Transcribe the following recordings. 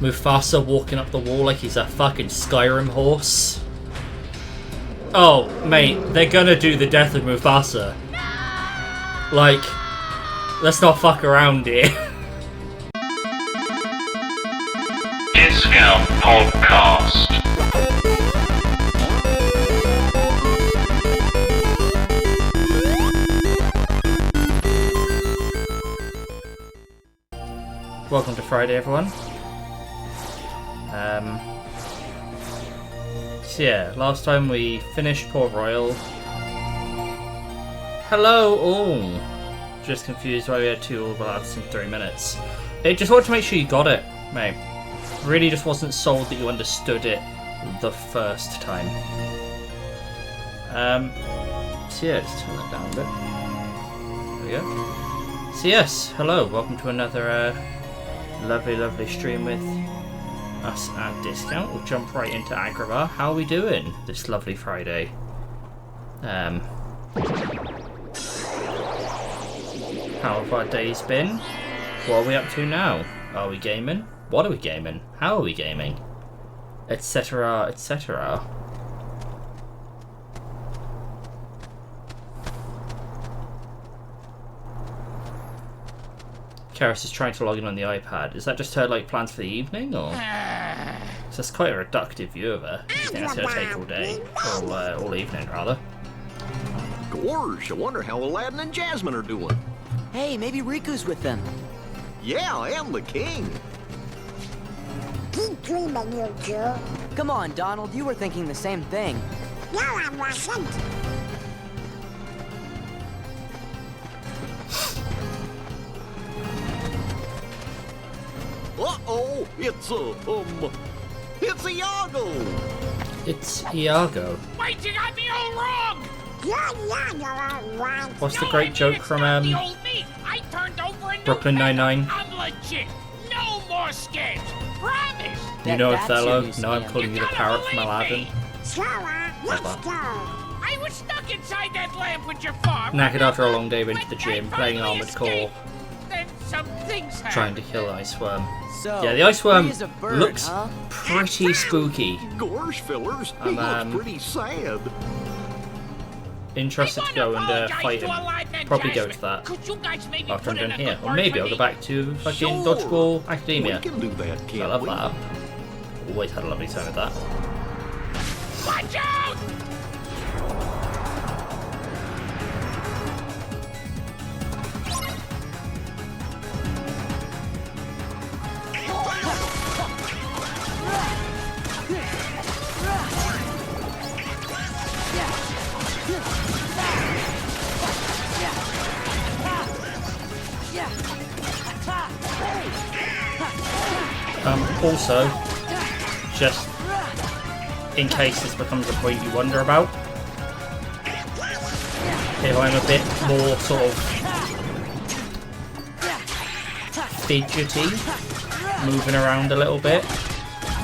Mufasa walking up the wall like he's a fucking Skyrim horse. Oh, mate, they're gonna do the death of Mufasa. Like, let's not fuck around here. Discount Podcast. Welcome to Friday, everyone. So yeah, last time we finished Port Royal. Hello all! Just confused why we had 2 overlaps in 3 minutes. It just wanted to make sure you got it, mate. Really just wasn't sold that you understood it the first time. So yeah, just turn that down a bit. There we go. So yes, hello, welcome to another lovely stream with us and Discount. We'll jump right into Agrabah. How are we doing this lovely Friday? How have our days been? What are we up to now? Are we gaming? What are we gaming? How are we gaming? Etc, etc. Karis is trying to log in on the iPad. Is that just her plans for the evening, or? So that's quite a reductive view of her. I think that's going to take all day, or all evening rather. Gorge, I wonder how Aladdin and Jasmine are doing. Hey, maybe Riku's with them. Yeah, and the king. Keep dreaming, you two. Come on, Donald, you were thinking the same thing. No, I wasn't. Uh-oh, it's Iago. It's Iago. Wait, you got me all wrong! You're all right. What's the great joke from the old me. I turned over a new Brooklyn Nine-Nine? I'm legit. No more scams. Promise. You know That's your Othello? new Now I'm scam. calling you the parrot from Aladdin. So, let's go. I was stuck inside that lamp with your farm. Knackered after a long day, went to the gym, playing Armored Core, Then some things happened. trying to kill Iceworm. So, Yeah, the Iceworm free as a bird, looks huh? pretty spooky. Gorge fillers, he looks pretty sad. Interested to go and fight him. Probably go to that after I'm done here. Or maybe I'll go back to fucking Sure. Dodgeball Academia. We can do that, I can't love we? that. Always had a lovely time with that. Watch out! Also, just in case this becomes a point you wonder about, if I'm a bit more sort of fidgety, moving around a little bit,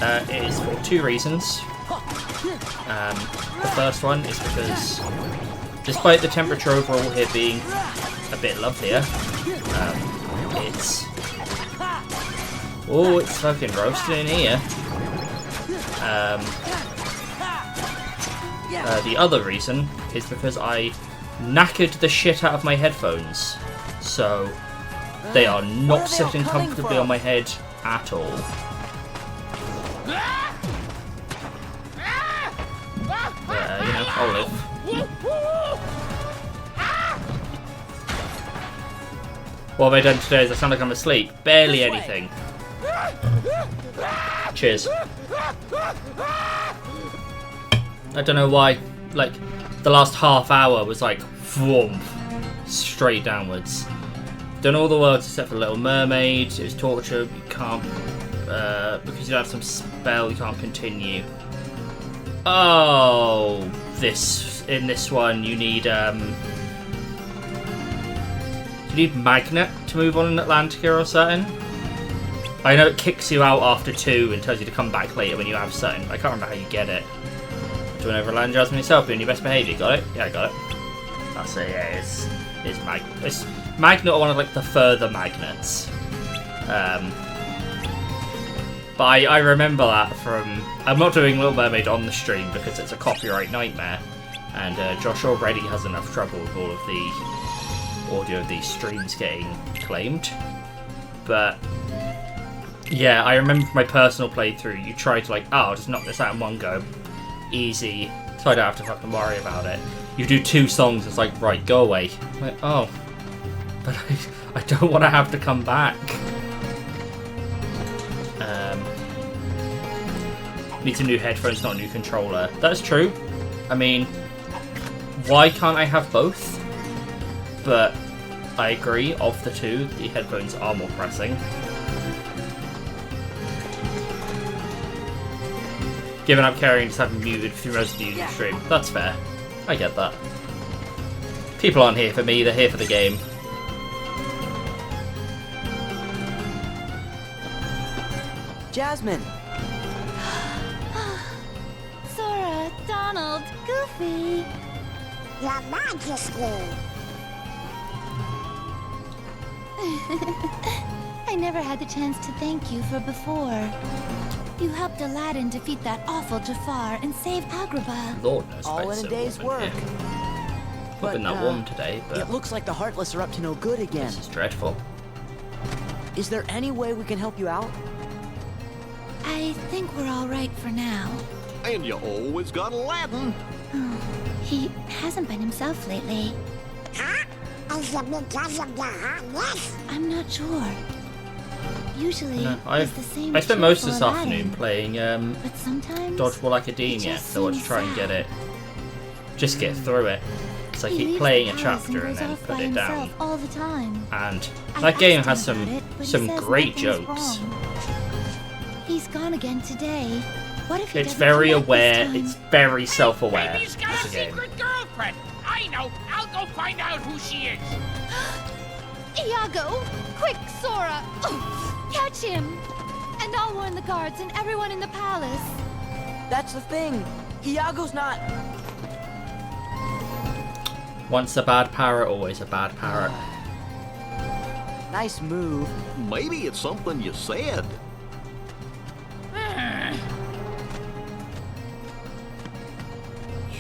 it is for 2 reasons. The first one is because, despite the temperature overall here being a bit lovelier, it's fucking roasting in here. The other reason is because I knackered the shit out of my headphones, so they are not sitting comfortably on my head at all. I'll live. What have I done today? Does I sound like I'm asleep? Barely anything. Cheers. I don't know why, the last half hour was vroom, straight downwards. Done all the words except for Little Mermaid. It was torture. You can't, because you have some spell, you can't continue. Oh, in this one you need, you need Magnet to move on in Atlantica or something. I know it kicks you out after 2 and tells you to come back later when you have something, but I can't remember how you get it. Do you want to overland Jasmine yourself? Be on your best behaviour. Got it? Yeah, I got it. That's it, yeah, it's Magnet, one of the further magnets. But I remember that from... I'm not doing Little Mermaid on the stream because it's a copyright nightmare. And Josh already has enough trouble with all of the audio of these streams getting claimed. But yeah, I remember from my personal playthrough, you try to like, oh, I'll just knock this out in one go. Easy. So I don't have to fucking worry about it. You do 2 songs, it's like, right, go away. I'm like, oh. But I don't want to have to come back. Needs a new headphones, not a new controller. That's true. I mean, why can't I have both? But I agree, of the 2, the headphones are more pressing. Given up carrying just having muted through most of the user stream. That's fair. I get that. People aren't here for me, they're here for the game. Jasmine! Sora, Donald, Goofy. Your Majesty. I never had the chance to thank you for before. You helped Aladdin defeat that awful Jafar and save Agrabah. Lord knows All in a day's work. Not been that warm today, but it looks like the Heartless are up to no good again. this is dreadful. Is there any way we can help you out? I think we're all right for now. And you always got Aladdin. He hasn't been himself lately. Huh? Is it because of the hotness? I'm not sure. Usually, No, he's the same I spent most of cheerful this afternoon Aladdin, playing but sometimes Dodgeball Academia, just so I want to seems try and get sad. it. Just get through it. Because I he keep leaves playing the a palace chapter and goes then off put by it down. himself all the time. And I that game asked has him about it, but he some says great nothing's jokes. wrong. He's gone again today. What if he It's doesn't very come back aware, this time? it's very self-aware Maybe he's got as a a game. secret girlfriend. I know. I'll go find out who she is. Iago! Quick, Sora! Catch him! And I'll warn the guards and everyone in the palace. That's the thing. Iago's not... Once a bad parrot, always a bad parrot. Nice move. Maybe it's something you said.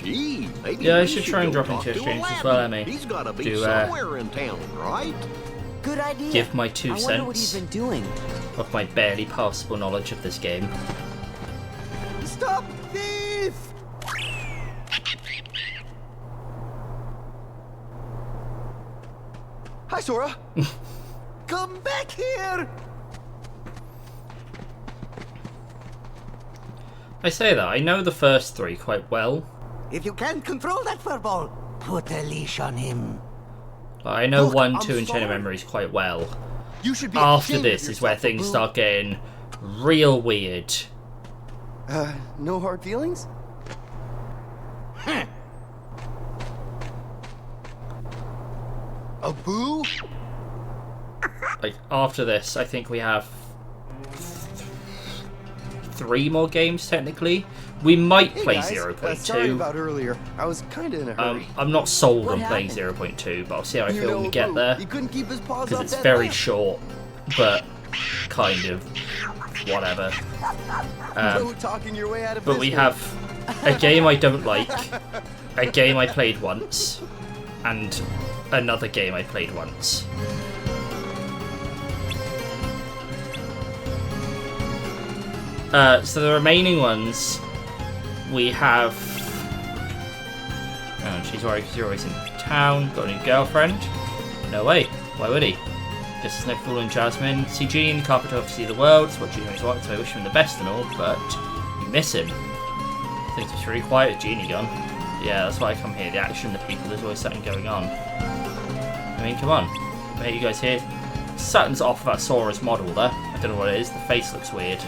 Gee, maybe Yeah, I we should try and go drop into talk to streams as Aladdin. well, Emmy. He's got to be To, somewhere in town, right? Good idea. Give my 2 I wonder what he's cents been doing. of my barely passable knowledge of this game. Stop thief! Hi, Sora. Come back here! I say that, I know the first 3 quite well. If you can't control that furball, put a leash on him. I know Look, 1, I'm 2 and Chain of sorry. Memories quite well. You should be After ashamed this of is where yourself, things Abu. start getting real weird. No hard feelings? Abu? Like, after this, I think we have 3 more games, technically. We might Hey play guys, 0.2. sorry about earlier. I was kind of in a hurry. I'm not sold What on playing happened? 0.2, but I'll see how I You feel when know, we get Abu, there. He couldn't keep his paws Because off it's that very lamp. short, but kind of whatever. No talking your way out of But we business. have a game I don't like, a game I played once, and another game I played once. So the remaining ones, we have... Oh, she's worried because you're always in town. Got a new girlfriend? No way. Why would he? Guess there's no fool in Jasmine. See Genie, the carpenter off to see the world. It's what Genie always wants, so I wish him the best and all, but you miss him. Things are really quiet with Genie gone. Yeah, that's why I come here. The action, the people, there's always something going on. I mean, come on. Hey, you guys here? Something's off about Sora's model there. I don't know what it is. The face looks weird.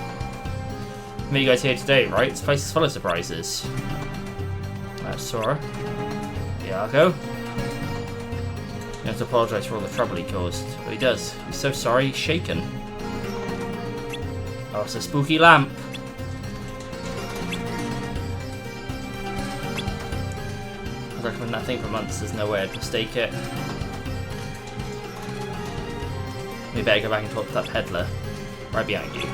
I mean, you guys here today, right? This place is full of surprises. That's Sora. Iago. He has to apologise for all the trouble he caused. But he does. He's so sorry, he's shaken. Oh, it's a spooky lamp. I've recommended that thing for months, there's no way I'd mistake it. We better go back and talk to that peddler. Right behind you.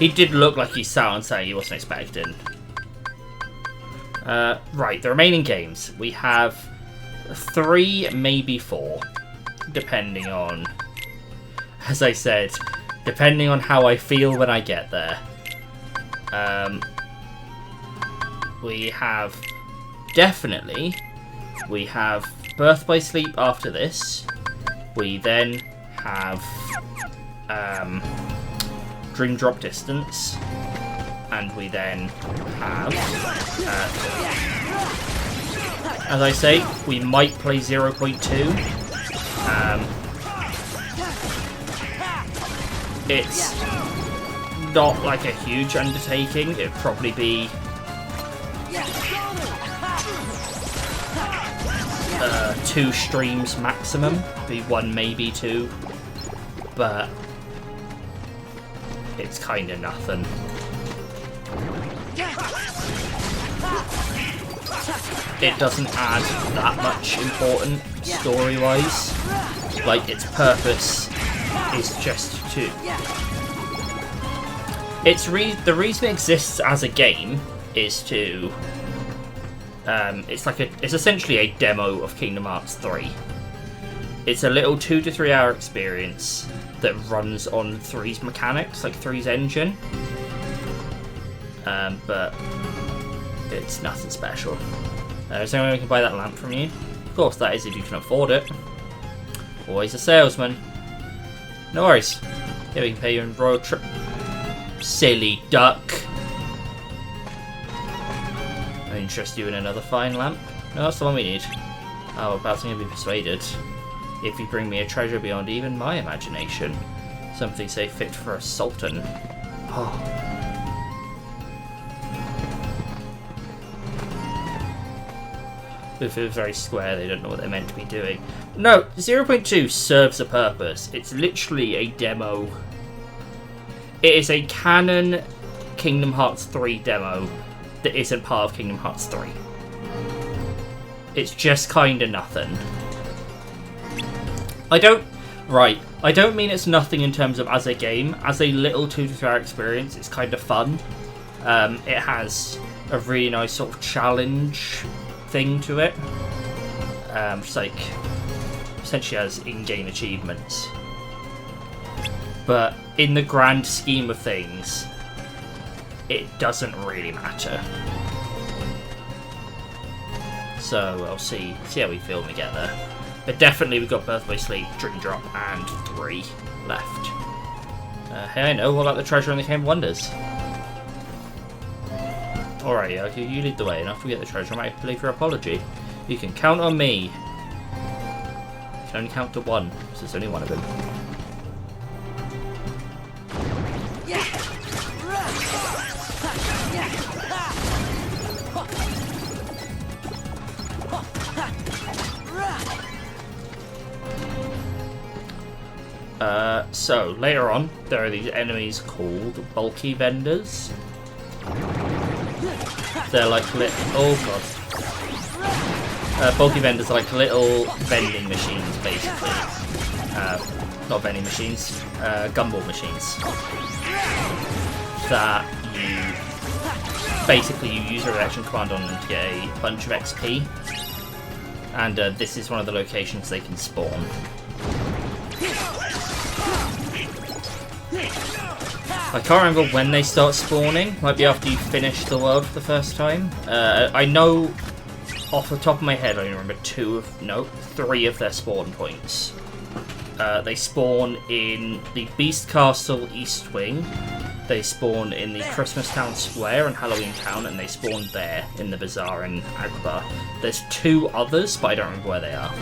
He did look like he sat on something he wasn't expecting. Right, the remaining games. We have 3, maybe 4. Depending on... As I said, depending on how I feel when I get there. We have... Definitely... We have Birth by Sleep after this. We then have... Dream Drop Distance, and we then have, as I say, we might play 0.2. It's not like a huge undertaking. It'd probably be 2 streams maximum, be 1 maybe 2, but it's kind of nothing. It doesn't add that much important story-wise. Like, its purpose is just to... The reason it exists as a game is to... it's essentially a demo of Kingdom Hearts 3. It's a little 2 to 3 hour experience that runs on 3's mechanics, like 3's engine. But it's nothing special. Is there anyone who can buy that lamp from you? Of course, that is if you can afford it. Always a salesman. No worries. Yeah, we can pay you in royal trip. Silly duck. I interest you in another fine lamp? No, that's the one we need. Oh, about to be persuaded. If you bring me a treasure beyond even my imagination. Something say fit for a sultan. Oh. If it was very square, they don't know what they're meant to be doing. No, 0.2 serves a purpose. It's literally a demo. It is a canon Kingdom Hearts 3 demo that isn't part of Kingdom Hearts 3. It's just kinda nothing. I don't mean it's nothing in terms of as a game. As a little 2 to 3 hour experience, it's kind of fun. It has a really nice sort of challenge thing to it. It's like, essentially has in-game achievements. But in the grand scheme of things, it doesn't really matter. So we'll see how we feel when we get there. But definitely we've got Birth by Sleep, Dream Drop, and 3 left. Hey, I know, what about the treasure in the Cave of Wonders? Alright, okay, you lead the way, and after we get the treasure, I might play for apology. You can count on me. You can only count to 1, because there's only 1 of them. So, later on, there are these enemies called bulky vendors. They're like bulky vendors are like little vending machines, basically. Not vending machines, gumball machines. That you use a reaction command on them to get a bunch of XP. And this is one of the locations they can spawn. I can't remember when they start spawning. Might be after you finish the world for the first time. I know off the top of my head I remember 3 of their spawn points. They spawn in the Beast Castle East Wing. They spawn in the Christmas Town Square and Halloween Town, and they spawn there in the Bazaar in Agrabah. There's 2 others, but I don't remember where they are.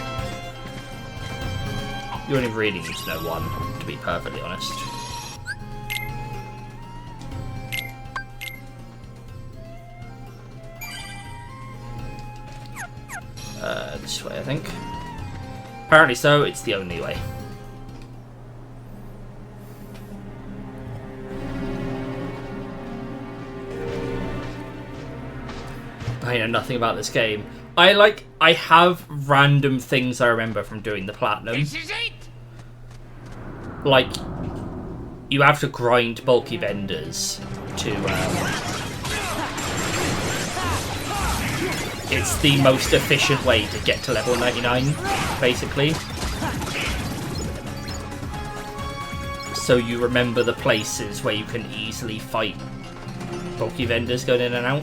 You only really need to know 1, to be perfectly honest. This way, I think. Apparently so, it's the only way. I know nothing about this game. I have random things I remember from doing the platinum. This is it. Like, you have to grind bulky vendors to... it's the most efficient way to get to level 99, basically. So you remember the places where you can easily fight bulky vendors going in and out.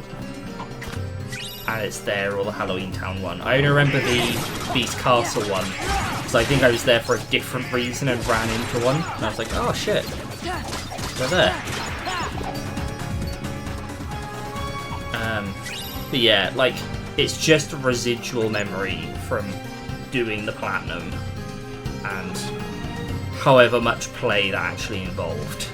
And it's there, or the Halloween Town one. I only remember the Beast Castle one, because I think I was there for a different reason and ran into one. And I was like, oh shit, they're there. But yeah, like, it's just residual memory from doing the Platinum, and however much play that actually involved.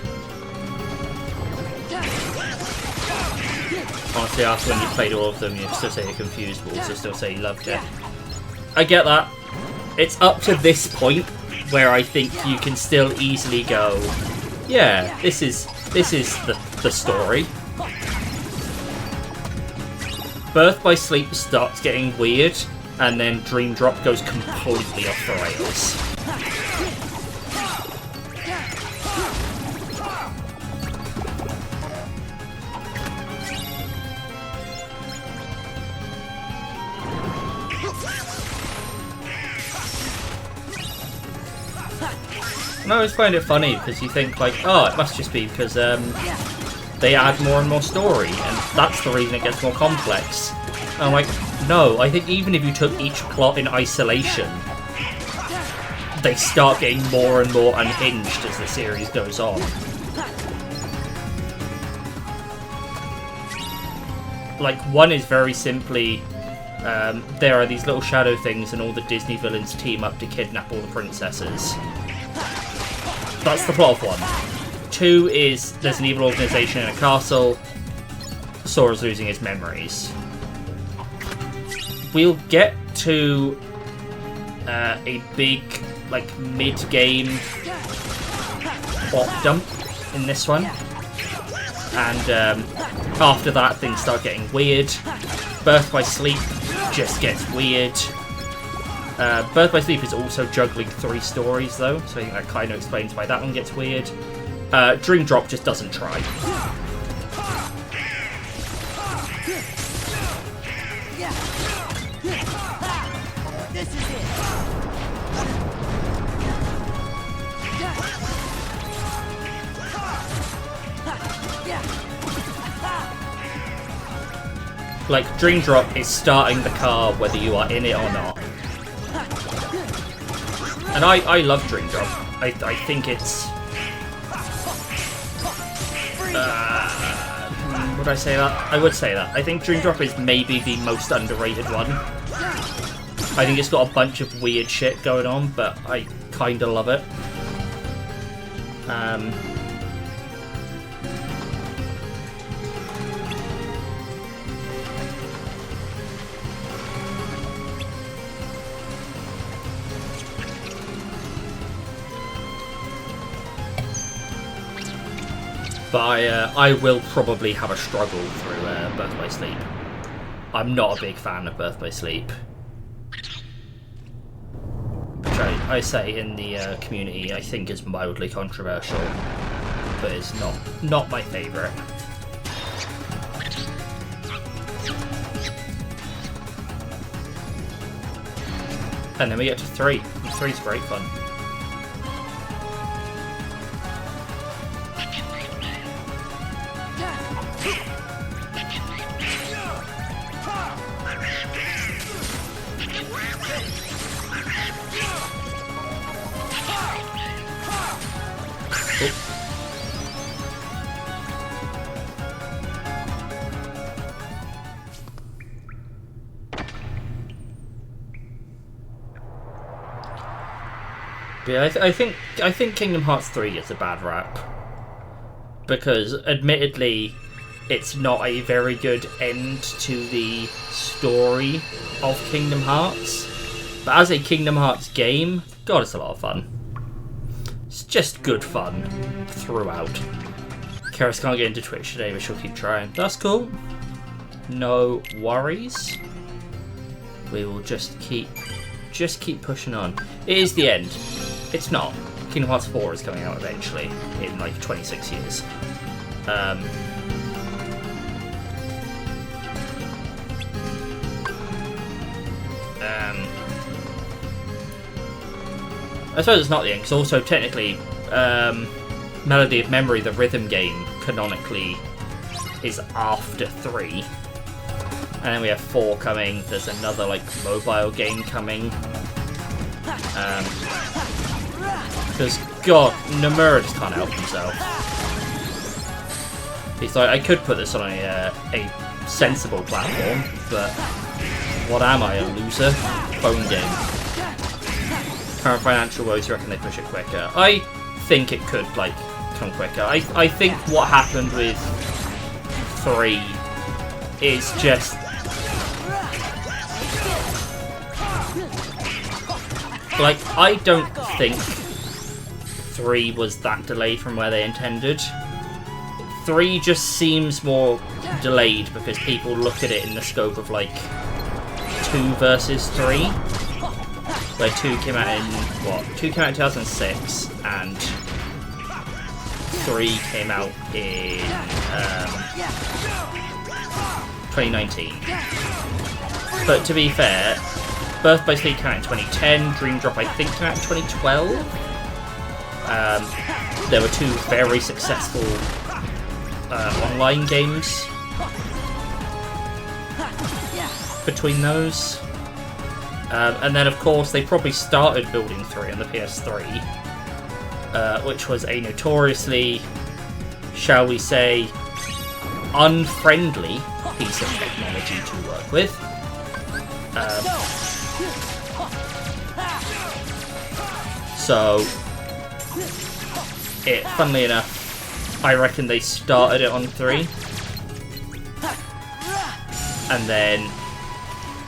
Honestly, after when you played all of them, you still say you're confused, but also still say you loved it. I get that. It's up to this point where I think you can still easily go, yeah, this is the story. Birth by Sleep starts getting weird, and then Dream Drop goes completely off the rails. And I always find it funny because you think like, oh, it must just be because they add more and more story, and that's the reason it gets more complex. And I'm like, no, I think even if you took each plot in isolation, they start getting more and more unhinged as the series goes on. Like, one is very simply, there are these little shadow things and all the Disney villains team up to kidnap all the princesses. That's the plot of one. 2 is there's an evil organization in a castle. Sora's losing his memories. We'll get to a big, like, mid-game plot dump in this one. And after that, things start getting weird. Birth by Sleep just gets weird. Birth by Sleep is also juggling 3 stories, though, so I think that kind of explains why that one gets weird. Dream Drop just doesn't try. This is it. Like, Dream Drop is starting the car whether you are in it or not. And I love Dream Drop. I think it's... would I say that? I would say that. I think Dream Drop is maybe the most underrated one. I think it's got a bunch of weird shit going on, but I kinda love it. But I will probably have a struggle through Birth by Sleep. I'm not a big fan of Birth by Sleep. Which I say in the community I think is mildly controversial, but it's not my favourite. And then we get to 3. 3's great fun. Yeah, I think Kingdom Hearts 3 gets a bad rap because, admittedly, it's not a very good end to the story of Kingdom Hearts. But as a Kingdom Hearts game, God, it's a lot of fun. It's just good fun throughout. Karis can't get into Twitch today, but she'll keep trying. That's cool. No worries. We will just keep pushing on. It is the end. It's not. Kingdom Hearts 4 is coming out eventually in like 26 years. I suppose it's not the end, because also technically Melody of Memory, the rhythm game, canonically is after 3. And then we have 4 coming. There's another like mobile game coming. Because God, Nomura just can't help himself. He's like, I could put this on a sensible platform, but what am I, a loser? Phone game. Current financial woes, you reckon they push it quicker? I think it could like come quicker. I think what happened with 3 is just like, I don't think 3 was that delayed from where they intended. 3 just seems more delayed because people look at it in the scope of like 2 versus 3. Where 2 came out in, 2 came out in 2006 and 3 came out in 2019. But to be fair, Birth by Sleep came out in 2010, Dream Drop I think came out in 2012. There were 2 very successful online games between those. And then of course they probably started building 3 on the PS3, which was a notoriously, shall we say, unfriendly piece of technology to work with. So, funnily enough, I reckon they started it on 3, and then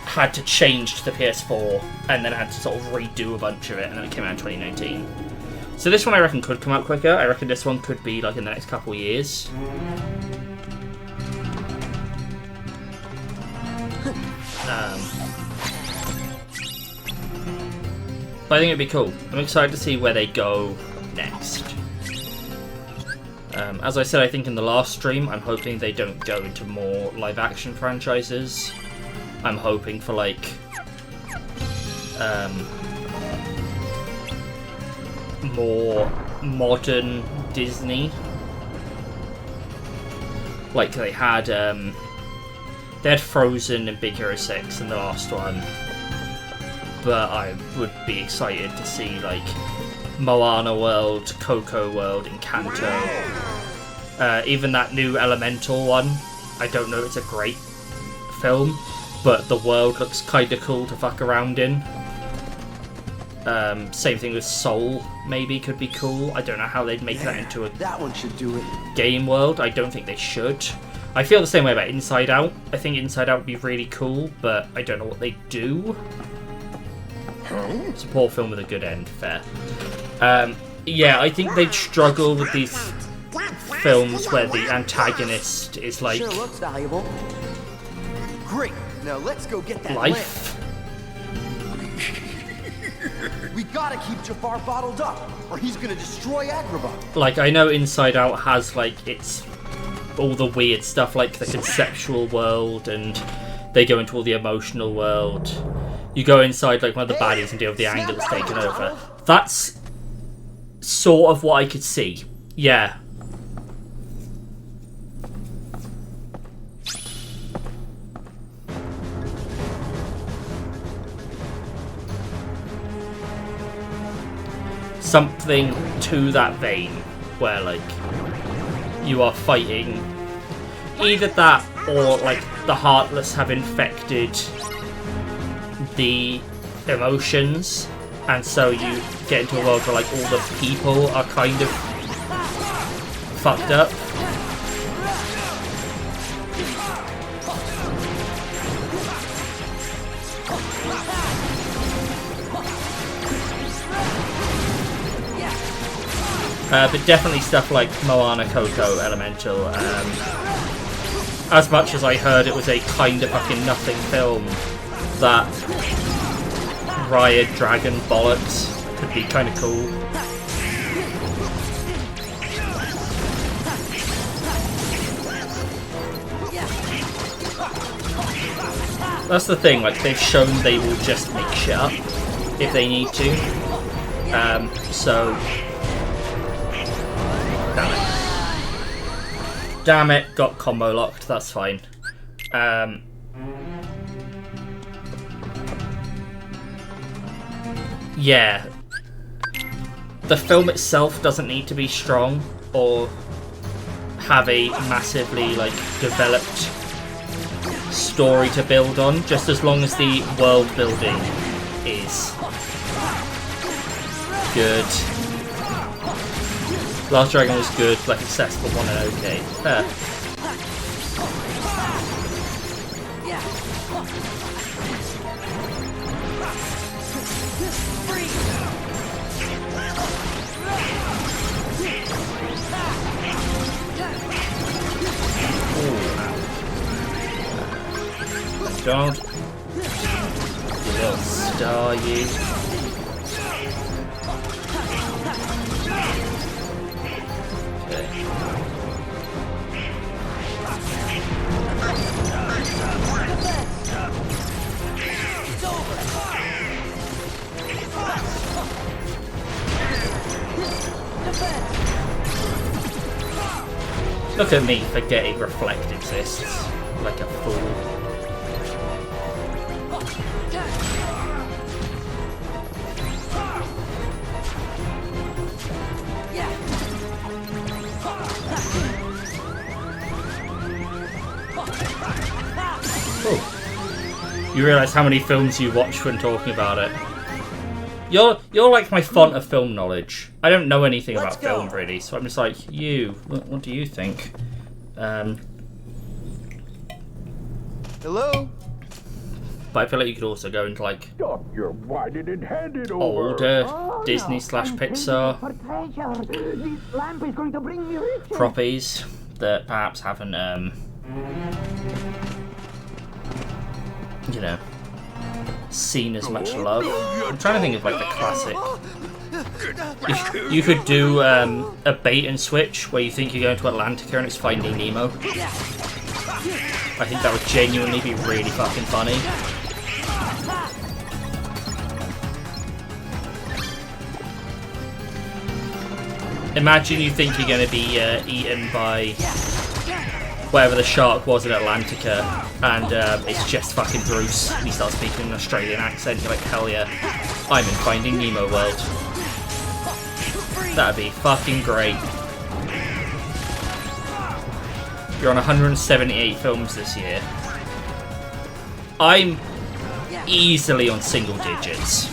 had to change to the PS4, and then had to sort of redo a bunch of it, and then it came out in 2019. So this one I reckon could come out quicker. I reckon this one could be like in the next couple of years. But I think it'd be cool. I'm excited to see where they go next. As I said, I think in the last stream, I'm hoping they don't go into more live-action franchises. I'm hoping for like more modern Disney. Like they had Frozen and Big Hero 6 in the last one, but I would be excited to see like Moana World, Coco World, Encanto, even that new Elemental one. I don't know if it's a great film, but the world looks kinda cool to fuck around in. Same thing with Soul, maybe could be cool. I don't know how they'd make that into a That one should do it. game world. I don't think they should. I feel the same way about Inside Out. I think Inside Out would be really cool, but I don't know what they do. It's a poor film with a good end, fair. Yeah, I think they'd struggle with these films where the antagonist is like Sure looks valuable. Great. Now let's go get that life. We gotta keep Jafar bottled up, or he's gonna destroy Agrabah. Like, I know Inside Out has like its all the weird stuff, like the conceptual world, and they go into all the emotional world. You go inside like one of the baddies and deal with the anger that's taken over. That's sort of what I could see. Yeah. Something to that vein, where like you are fighting either that or like the Heartless have infected the emotions, and so you get into a world where like all the people are kind of fucked up. But definitely stuff like Moana, Coco, Elemental. As much as I heard it was a kind of fucking nothing film, that Riot Dragon bollocks could be kind of cool. That's the thing, like, they've shown they will just make shit up if they need to. So... Damn it, got combo locked, that's fine. Yeah. The film itself doesn't need to be strong or have a massively, like, developed story to build on, just as long as the world building is good. Last Dragon was good, like accessible one and okay. Fair. Don't. You little star, you. Okay. Look at me forgetting Reflect exists, like a fool. Oh. You realise how many films you watch when talking about it. You're like my font of film knowledge. I don't know anything about film really, so I'm just like, what do you think? Hello? But I feel like you could also go into like Stop your whining and hand it over. older Disney/Pixar This lamp is going to bring me riches. properties that perhaps haven't, you know, seen as much love. I'm trying to think of like the classic. You could do a bait and switch where you think you're going to Atlantica and it's Finding Nemo. I think that would genuinely be really fucking funny. Imagine you think you're going to be eaten by whatever the shark was in Atlantica, and it's just fucking Bruce, and he starts speaking an Australian accent. You're like, hell yeah, I'm in Finding Nemo world. That'd be fucking great. You're on 178 films this year. I'm easily on single digits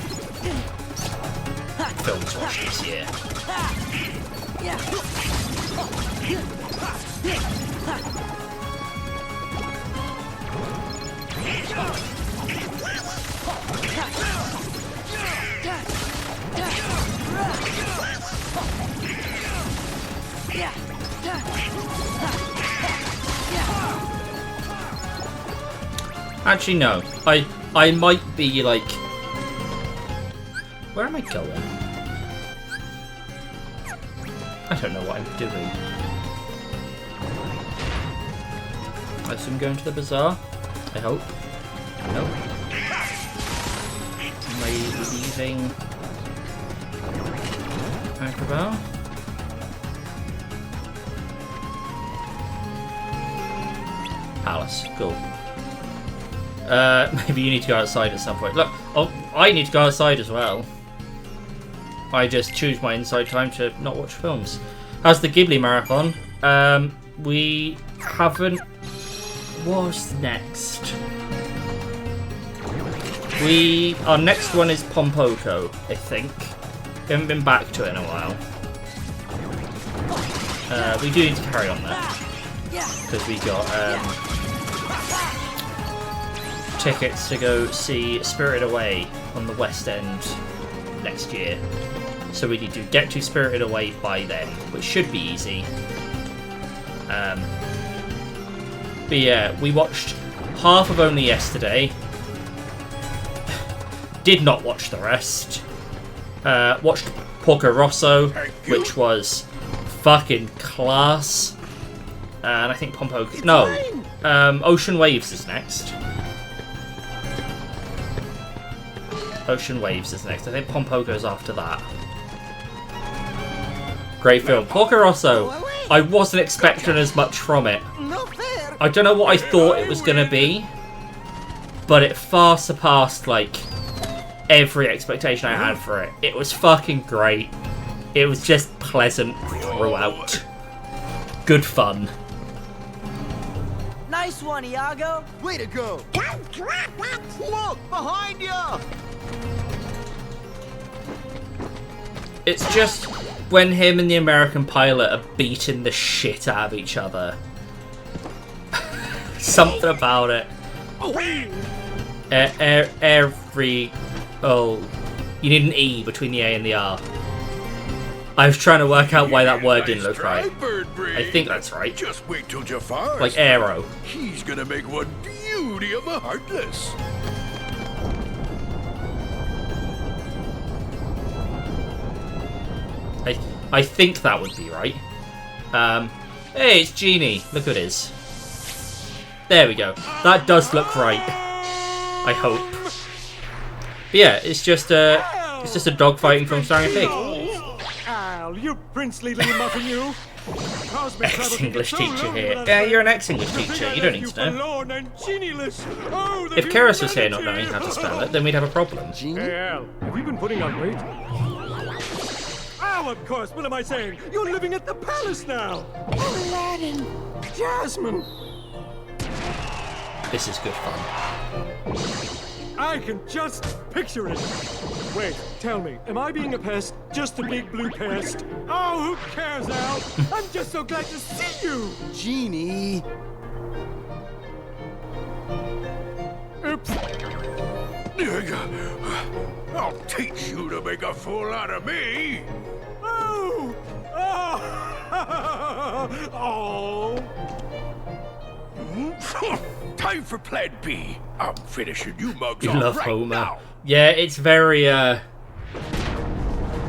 films watched this year. Actually, no. I might be like... Where am I going? I don't know what I'm doing. I assume going to the bazaar? I hope. No. Am I leaving Acrobat? Palace. Cool. Maybe you need to go outside at some point. Look, oh, I need to go outside as well. I just choose my inside time to not watch films. How's the Ghibli marathon? We haven't... What's next? Our next one is Pompoko, I think. We haven't been back to it in a while. We do need to carry on that. Because we got tickets to go see Spirited Away on the West End next year. So we need to get to Spirited Away by then, which should be easy. But yeah, we watched half of Only Yesterday. Did not watch the rest. Watched Porco Rosso, which was fucking class. And I think Pompoko... No, Ocean Waves is next. Ocean Waves is next. I think Pompoco's after that. Great film. Porco Rosso. I wasn't expecting as much from it. I don't know what I thought it was going to be, but it far surpassed, like, every expectation I had for it. It was fucking great. It was just pleasant throughout. Good fun. Nice one, Iago. Way to go! Don't drop it! Look, behind ya! It's just when him and the American pilot are beating the shit out of each other. Something about it. Every... Oh, you need an E between the A and the R. I was trying to work out why that word didn't look right. I think that's right. Just wait till Jafar's Like arrow. He's gonna make one beauty of a Heartless. I think that would be right. Hey, it's Genie. Look at his. There we go. That does look right. I hope. But yeah, it's just a dogfighting film starring a pig. Al, you princely little muffin, you. Ex-English teacher here. Yeah, you're an ex-English teacher. You don't need to know. If Keras was here not knowing how to spell it, then we'd have a problem. Hey, Al, have you been putting on weight? Oh, of course. What am I saying? You're living at the palace now. Aladdin. Jasmine. This is good fun. I can just picture it. Wait, tell me, am I being a pest? Just a big blue pest? Oh, who cares, Al? I'm just so glad to see you. Genie. Oops. I'll teach you to make a fool out of me. Oh! Oh! Oh! Time for Plan B. I'm finishing you mugs You off love right Homer. now. Yeah, it's very, I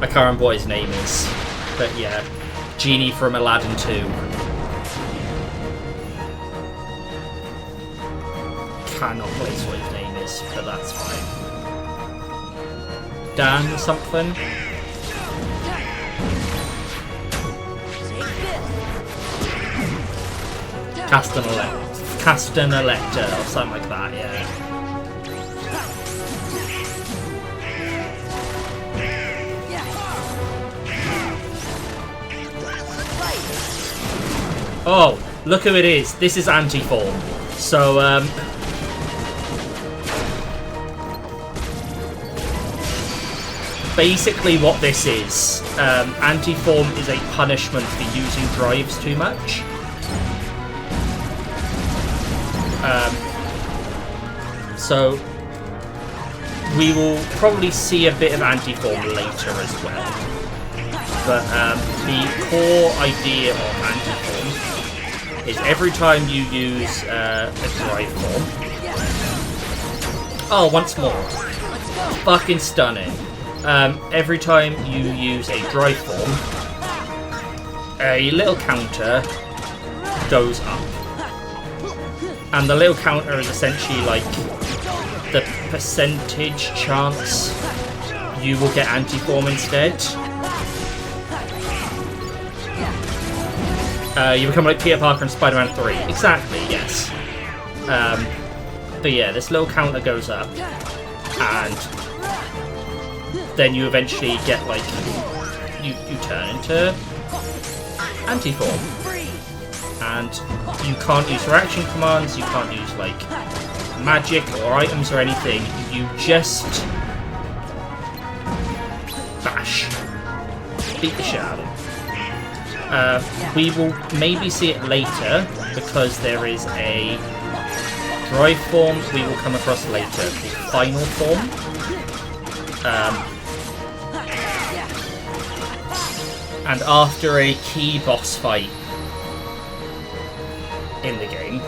can't remember what his name is. But yeah, Genie from Aladdin 2. Cannot place what his name is, but that's fine. Dan something? Castanelecta or something like that, yeah. Oh, look who it is. This is Anti-Form. So, basically what this is, Anti-Form is a punishment for using drives too much. So we will probably see a bit of Anti-Form later as well. But the core idea of Anti-Form is every time you use a drive form... Oh, once more. Fucking stunning. Every time you use a drive form, a little counter goes up. And the little counter is essentially like the percentage chance you will get Anti-Form instead. You become like Peter Parker in Spider-Man 3. Exactly, yes. But yeah, this little counter goes up, and then you eventually get like you turn into Anti-Form. And you can't use reaction commands, you can't use like magic or items or anything, you just bash. Beat the shit out of them. We will maybe see it later because there is a drive form we will come across later called Final Form. And after a key boss fight in the game,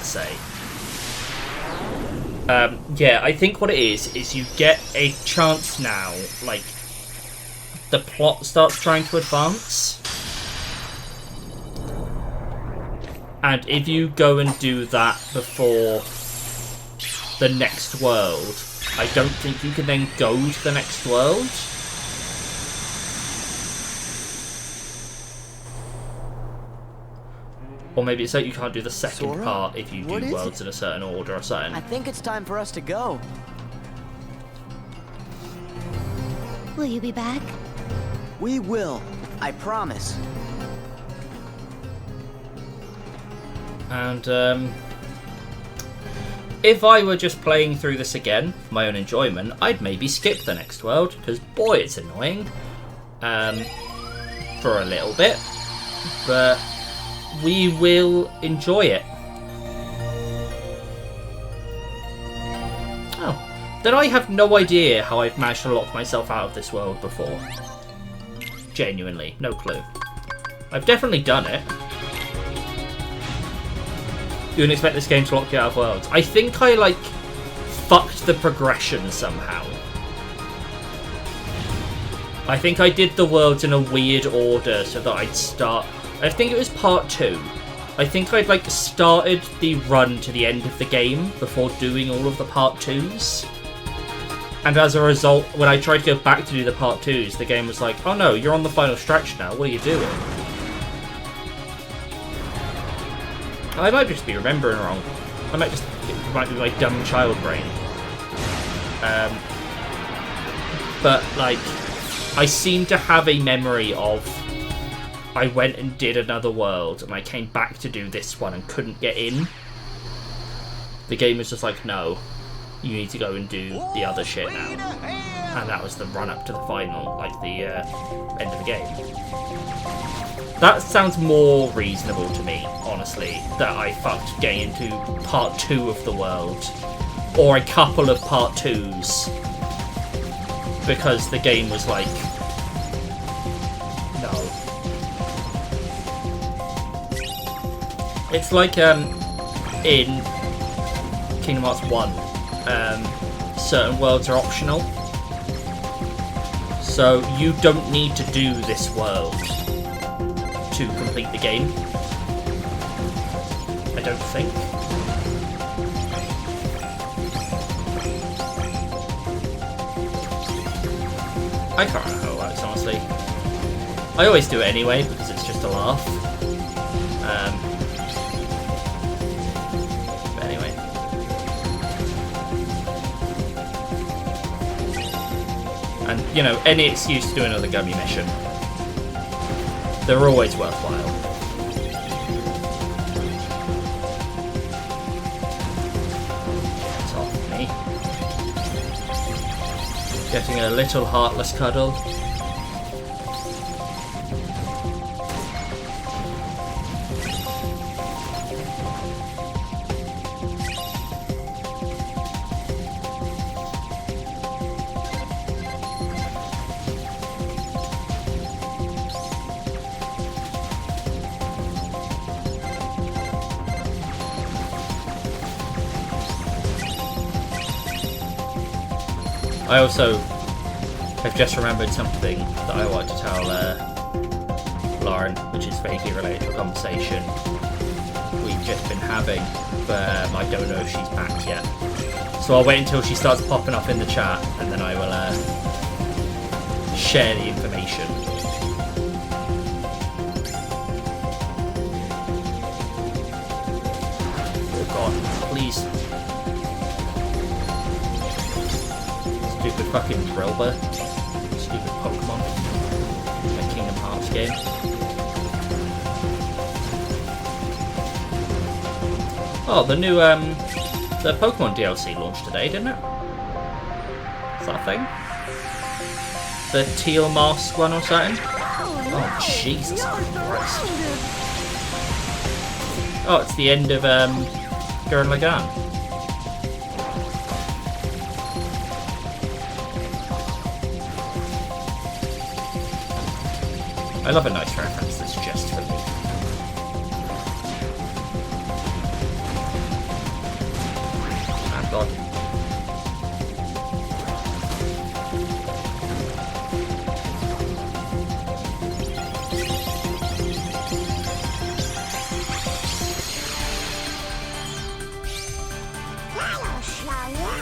to say. Yeah, I think what it is you get a chance now, like, the plot starts trying to advance. And if you go and do that before the next world, I don't think you can then go to the next world. Or maybe it's like you can't do the second Sora? part if you What do is worlds in a certain order or something. I think it's time for us to go. Will you be back? We will. I promise. And if I were just playing through this again for my own enjoyment, I'd maybe skip the next world, because boy, it's annoying. For a little bit. But we will enjoy it. Oh. Then I have no idea how I've managed to lock myself out of this world before. Genuinely, no clue. I've definitely done it. You wouldn't expect this game to lock you out of worlds. I think I, like, fucked the progression somehow. I think I did the worlds in a weird order so that I'd start... I think it was part 2. I think I'd, like, started the run to the end of the game before doing all of the part 2s. And as a result, when I tried to go back to do the part 2s, the game was like, oh no, you're on the final stretch now, what are you doing? I might just be remembering wrong. It might be my dumb child brain. But, like, I seem to have a memory of I went and did another world, and I came back to do this one and couldn't get in. The game was just like, no, you need to go and do the other shit now. And that was the run-up to the final, like the end of the game. That sounds more reasonable to me, honestly, that I fucked getting into part 2 of the world. Or a couple of part 2s. Because the game was like, no. It's like, in Kingdom Hearts 1, certain worlds are optional. So you don't need to do this world to complete the game. I don't think. I can't remember how it works, honestly. I always do it anyway, because it's just a laugh. But anyway. And, you know, any excuse to do another gummy mission. They're always worthwhile. It's off me. Getting a little heartless cuddle. I also have just remembered something that I wanted to tell Lauren, which is vaguely related to a conversation we've just been having, but I don't know if she's back yet. So I'll wait until she starts popping up in the chat, and then I will share the information. Oh god, please. Stupid fucking Drilber. Stupid Pokemon. A Kingdom Hearts game. Oh, the new, the Pokemon DLC launched today, didn't it? Is that a thing? The teal mask one or something? Oh, Jesus Christ. Oh, it's the end of, Gurren Lagann. I love a nice reference that's just for me. God. That'll show ya.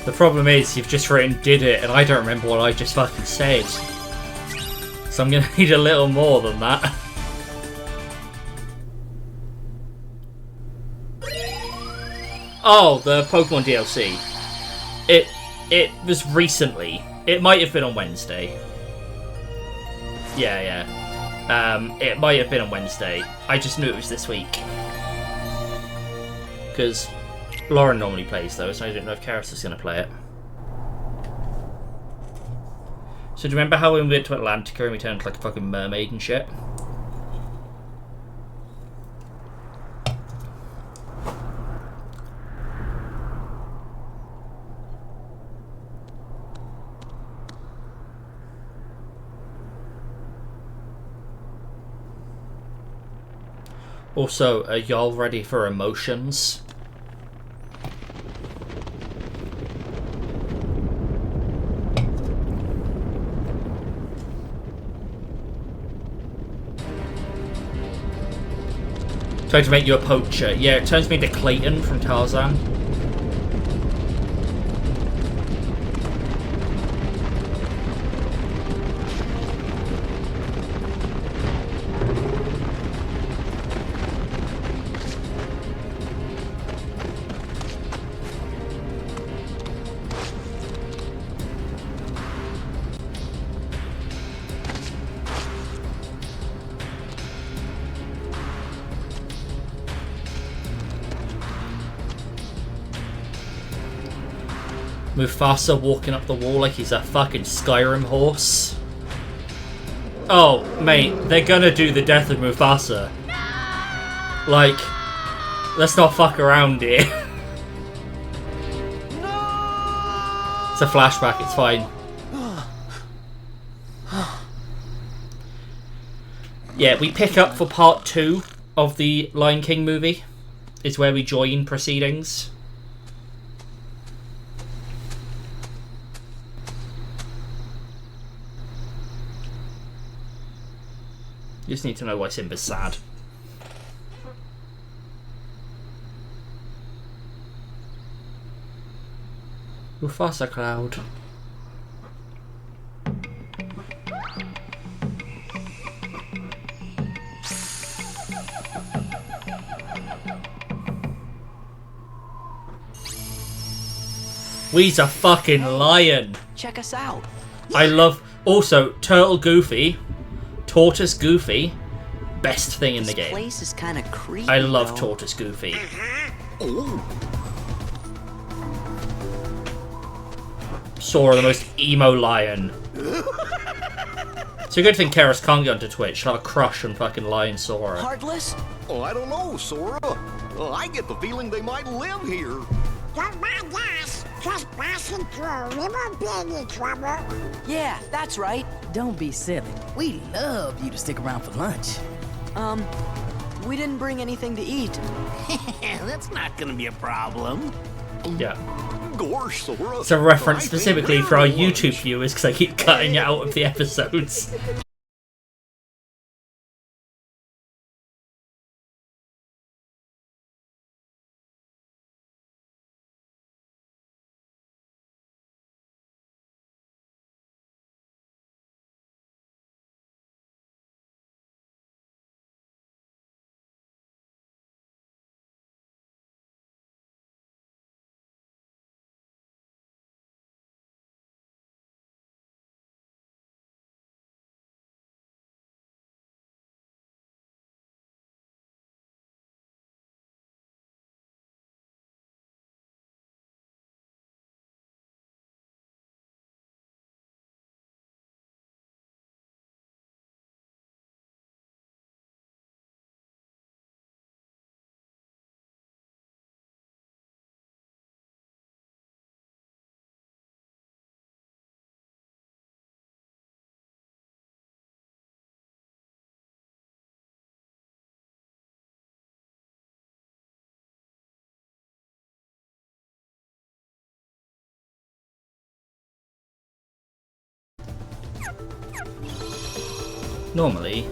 The problem is, you've just written did it, and I don't remember what I just fucking said. So I'm gonna need a little more than that. Oh, the Pokemon DLC. It was recently. It might have been on Wednesday. Yeah. It might have been on Wednesday. I just knew it was this week. Because Lauren normally plays those, and I didn't know if Karis was going to play it. So do you remember how when we went to Atlantica and we turned into like a fucking mermaid and shit? Also, are y'all ready for emotions? Trying to make you a poacher. Yeah, it turns me into Clayton from Tarzan. Mufasa walking up the wall like he's a fucking Skyrim horse. Oh, mate, they're gonna do the death of Mufasa. No! Like, let's not fuck around here. No! It's a flashback, it's fine. Yeah, we pick up for part 2 of the Lion King movie. Is where we join proceedings. You just need to know why Simba's sad. Mufasa Cloud. We's a fucking lion. Check us out. I love... Also, Turtle Goofy... Tortoise Goofy, best thing in the game. This place is kind of creepy. I love Tortoise Goofy. Sora, the most emo lion. It's a good thing Karis can't get onto Twitch. She'll have a crush on fucking Lion Sora. Heartless? Oh, I don't know, Sora. I get the feeling they might live here. Don't mind us. Just passing through. We won't be any trouble. Yeah, that's right. Don't be silly. We love you to stick around for lunch. We didn't bring anything to eat. That's not gonna be a problem. Yeah. Gosh, Sora. It's a reference specifically for our YouTube viewers because I keep cutting it out of the episodes. Normally,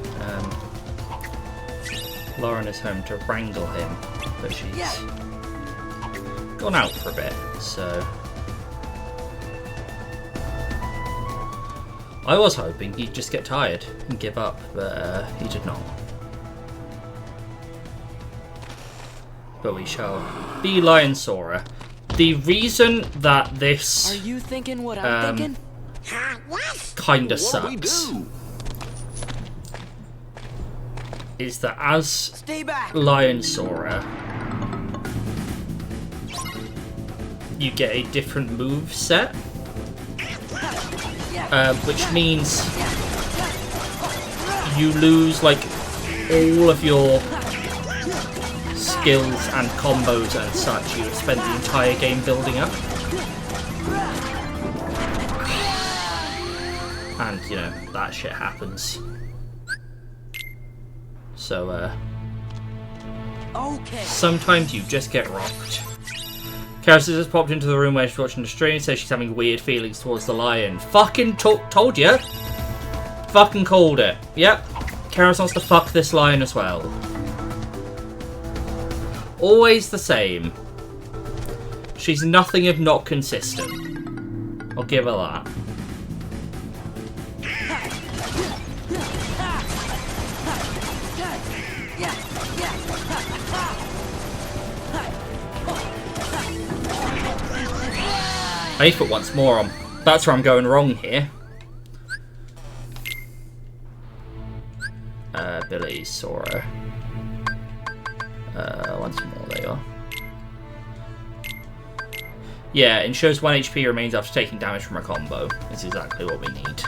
Lauren is home to wrangle him, but she's gone out for a bit, so... I was hoping he'd just get tired and give up, but he did not. But we shall beeline Sora. The reason that this... Are you thinking what I'm thinking? Kinda sucks is that as Stay back. Lion Sora, you get a different move set, which means you lose like all of your skills and combos and such you have spent the entire game building up. And, you know, that shit happens. So, sometimes you just get rocked. Karis has popped into the room where she's watching the stream, says she's having weird feelings towards the lion. Fucking told you! Fucking called it. Yep. Karis wants to fuck this lion as well. Always the same. She's nothing if not consistent. I'll give her that. I need to put once more on. That's where I'm going wrong here. Ability, Sora. Once more, there you are. Yeah, ensures 1 HP remains after taking damage from a combo. It's exactly what we need.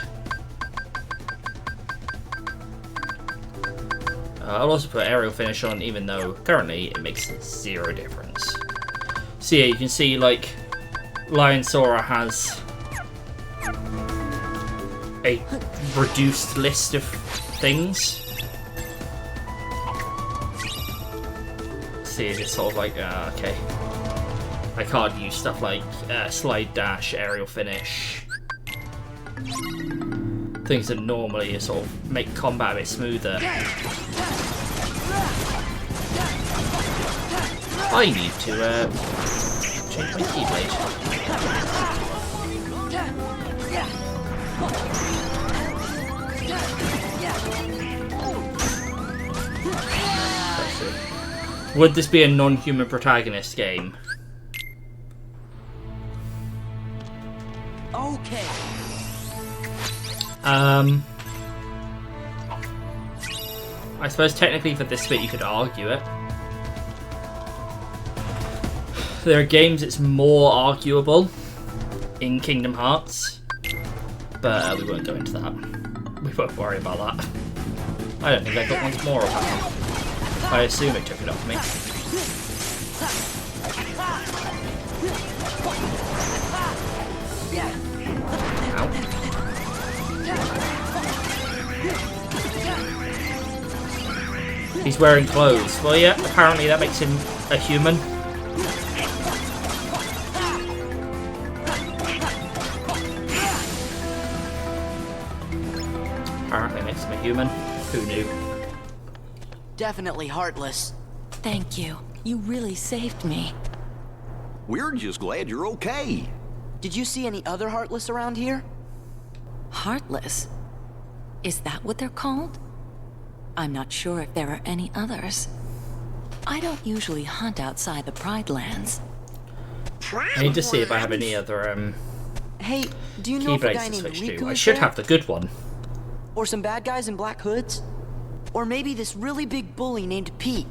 I'll also put aerial finish on, even though currently it makes 0 difference. So yeah, you can see, like, Lion Sora has a reduced list of things. See, it's sort of like, okay. I can't use stuff like slide dash, aerial finish. Things that normally sort of make combat a bit smoother. I need to change my keyblade. Would this be a non-human protagonist game? Okay. I suppose technically for this bit you could argue it. There are games it's more arguable in Kingdom Hearts, but we won't go into that. We won't worry about that. I don't think I got once more of that. I assume it took it off me. Ow. He's wearing clothes. Well, yeah, apparently that makes him a human. Apparently makes him a human. Who knew? Definitely heartless. Thank you. You really saved me. We're just glad you're okay. Did you see any other heartless around here? Heartless? Is that what they're called? I'm not sure if there are any others. I don't usually hunt outside the Pride Lands. I need to see if I have any other Hey, do you know if a guy keyblades to named switch Riku to. I is should there? have the good one. Or some bad guys in black hoods? Or maybe this really big bully named Pete?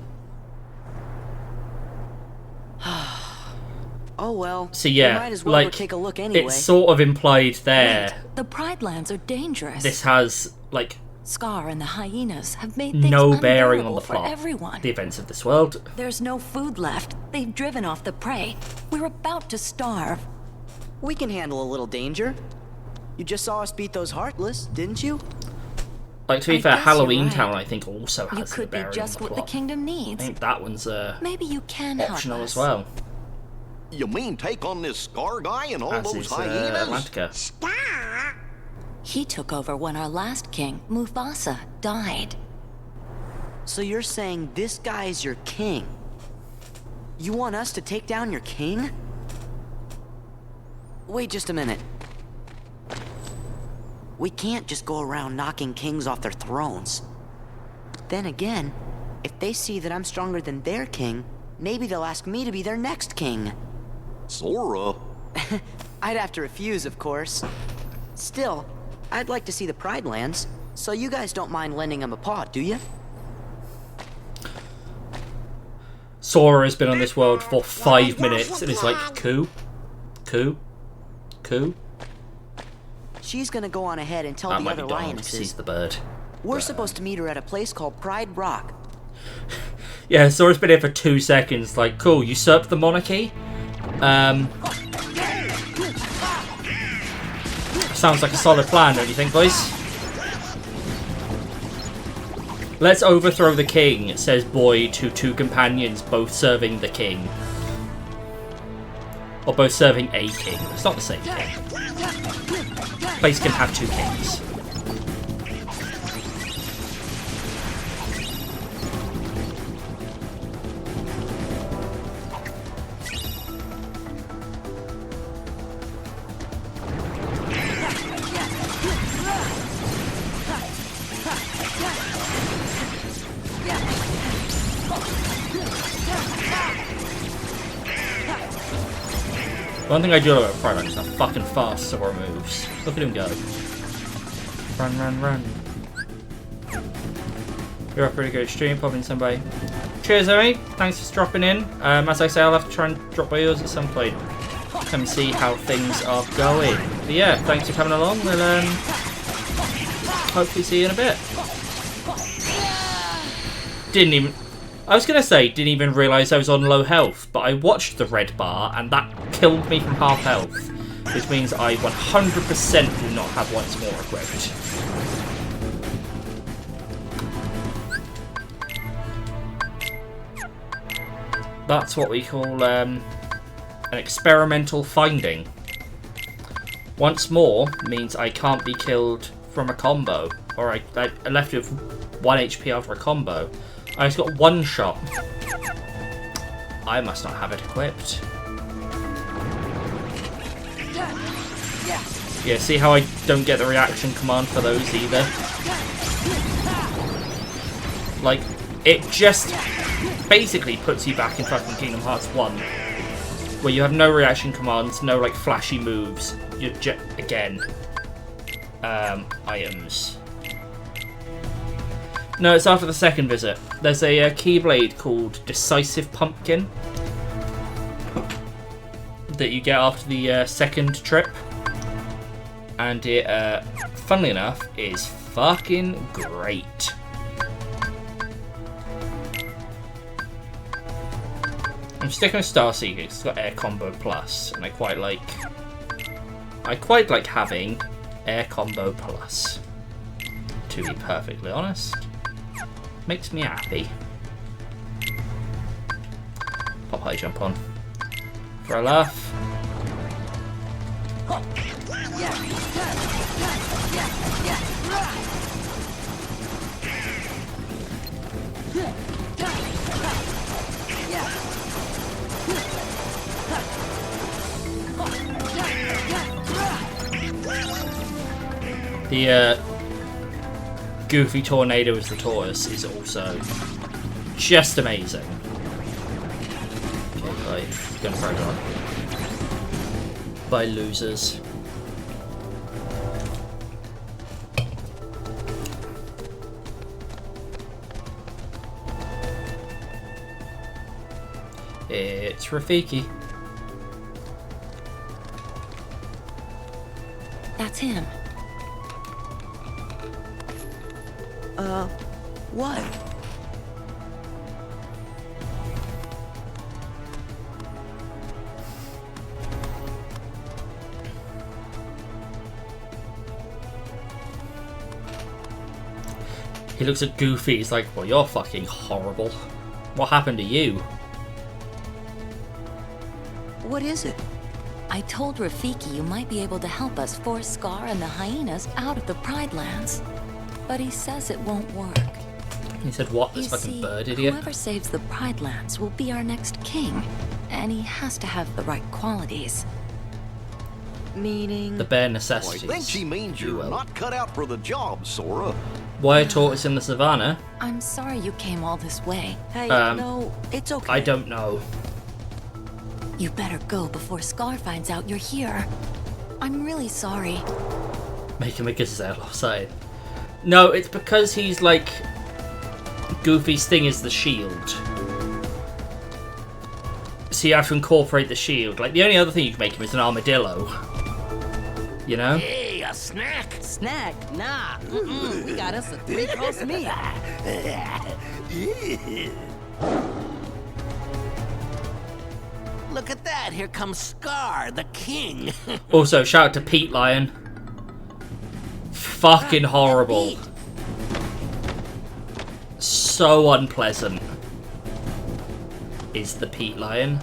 Oh well. So yeah, we might as well like, go take a look anyway. it's sort of implied there. Wait, the Pride Lands are dangerous. This has, like, Scar and the hyenas have made things no bearing on the unbearable for plot. everyone. The events of this world. There's no food left. They've driven off the prey. We're about to starve. We can handle a little danger. You just saw us beat those heartless, didn't you? Like, to be I fair, guess you're Halloween right. Town I think also You has could a be bearing just on the what the plot. kingdom I needs. think that one's Maybe you can help optional us. as well. You mean take on this Scar guy and all As those is hyenas? Atlantica. Star? He took over when our last king, Mufasa, died. So you're saying this guy's your king? You want us to take down your king? Wait just a minute. We can't just go around knocking kings off their thrones. Then again, if they see that I'm stronger than their king, maybe they'll ask me to be their next king. Sora. I'd have to refuse, of course. Still, I'd like to see the Pride Lands, so you guys don't mind lending them a paw, do you? Sora has been on this world for 5 minutes and is like, coo, coo, coo. She's gonna go on ahead and tell the other lionesses. He's the bird. We're supposed to meet her at a place called Pride Rock. Yeah, Sora's been here for 2 seconds. Like, cool, usurp the monarchy? Sounds like a solid plan, don't you think, boys? Let's overthrow the king, says Boy to 2 companions, both serving the king. Or both serving a king. It's not the same king. Place can have 2 kings. One thing I do love about Pride is how fucking fast Sora moves. Look at him go. Run, run, run. You're a pretty good stream, popping somebody. Cheers, Amy. Thanks for dropping in. As I say, I'll have to try and drop by yours at some point. Come see how things are going. But yeah, thanks for coming along. We'll hopefully see you in a bit. I was going to say, didn't even realise I was on low health, but I watched the red bar, and that killed me from half health, which means I 100% do not have once more equipped. That's what we call an experimental finding. Once more means I can't be killed from a combo, or I left with 1 HP after a combo. I just got 1 shot. I must not have it equipped. Yeah, see how I don't get the reaction command for those either? Like, it just basically puts you back in fucking Kingdom Hearts 1. Where you have no reaction commands, no like flashy moves. You're again. Items. No, it's after the second visit. There's a Keyblade called Decisive Pumpkin that you get after the second trip. And it, funnily enough, is fucking great. I'm sticking with Star Seeker because it's got Air Combo Plus, and I quite like having Air Combo Plus, to be perfectly honest. Makes me happy. Pop high jump on. For a laugh. The Goofy Tornado as the tortoise is also just amazing. Okay, right, gonna throw it on. By losers. It's Rafiki. That's him. What? He looks at Goofy, he's like, well, you're fucking horrible. What happened to you? What is it? I told Rafiki you might be able to help us force Scar and the hyenas out of the Pride Lands. But he says it won't work. He said what? This You fucking see, bird idiot. whoever saves the Pride Lands will be our next king. And he has to have the right qualities. Meaning? The bare I necessities. think she means you're not cut out for the job, Sora. Why a tortoise in the savannah? I'm sorry you came all this way. Hey, no, it's okay. I don't know. You better go before Scar finds out you're here. I'm really sorry. Make him a gazelle offside. No, it's because he's like... Goofy's thing is the shield. So you have to incorporate the shield. Like, the only other thing you can make him is an armadillo. You know? Hey, a snack. Snack? Nah. We got us a 3-course meal. Look at that. Here comes Scar, the king. Also, shout out to Pete Lion. Fucking horrible. So unpleasant. Is the Pete Lion.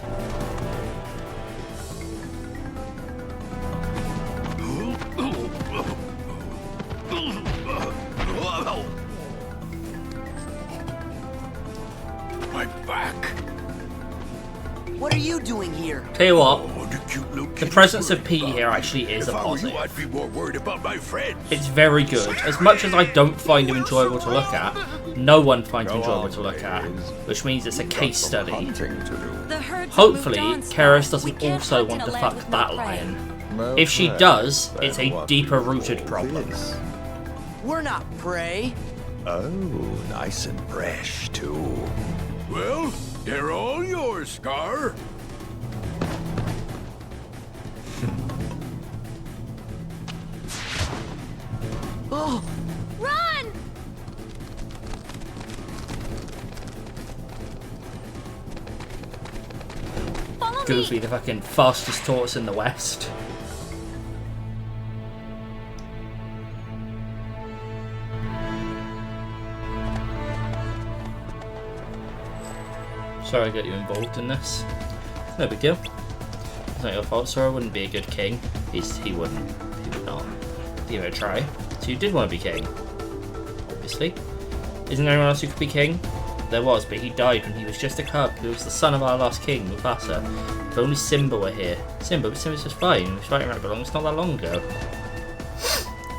My back. What are you doing here? Tell you what, Oh, the cute little the kitty presence of bird. Pete here actually is a If I were you, positive. I'd be more worried about my friends. It's very good. As much as I don't find him enjoyable to look at, no one finds him enjoyable to look at, which means it's a case study. The herds Hopefully, moved on, Keris Scar. We doesn't can't also hunt want in to a land fuck with that no prey. lion. If she does, it's a deeper rooted problem. We're not prey. Oh, nice and fresh, too. Well, they're all yours, Scar. Oh, Run! Follow Goofy, me! the fucking fastest tortoise in the West. Sorry I got you involved in this. No big deal. It's not your fault. Sora wouldn't be a good king. He would not. Give it a try. So you did want to be king. Obviously. Isn't there anyone else who could be king? There was, but he died when he was just a cub. He was the son of our last king, Mufasa. If only Simba were here. Simba's just fine. He was fighting right belong. It's not that long ago.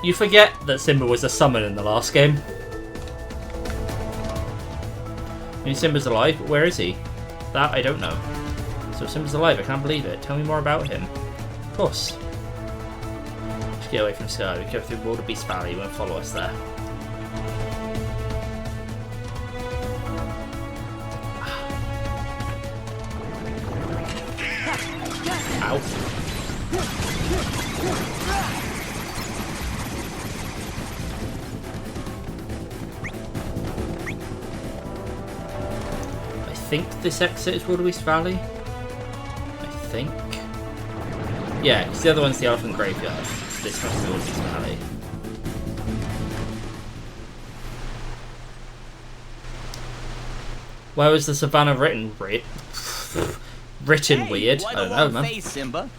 You forget that Simba was a summon in the last game. I mean, Simba's alive, but where is he? That I don't know. So Simba's alive, I can't believe it. Tell me more about him. Of course. Just get away from Sky. We go through Wildebeest Valley, you won't follow us there. Ow. I think this exit is Wildebeest Valley. I think. Yeah, because the other one's the Elephant Graveyard. This must be Wildebeest Valley. Where was the savannah written? Written weird? I don't know, man. Face, Simba.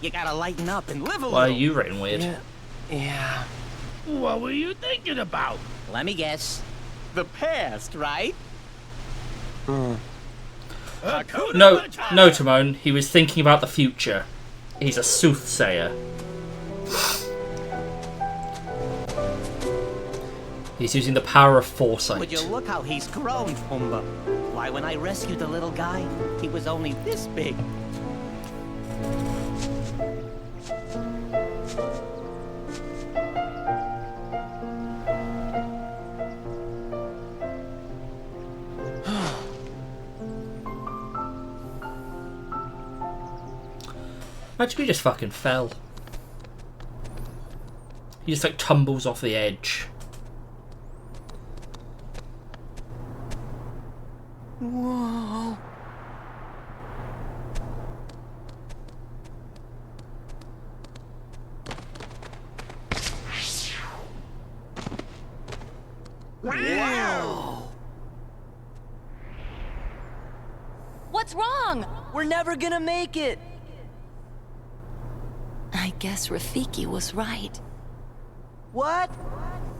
You gotta lighten up and live a little. Why are you written weird? Yeah. What were you thinking about? Let me guess. The past, right? No, no, Timon. He was thinking about the future. He's a soothsayer. He's using the power of foresight. Would you look how he's grown, Pumbaa? Why, when I rescued the little guy, he was only this big. Imagine he just fucking fell. He just like tumbles off the edge. whoa. Wow! What's wrong? We're never gonna make it. I guess Rafiki was right. What?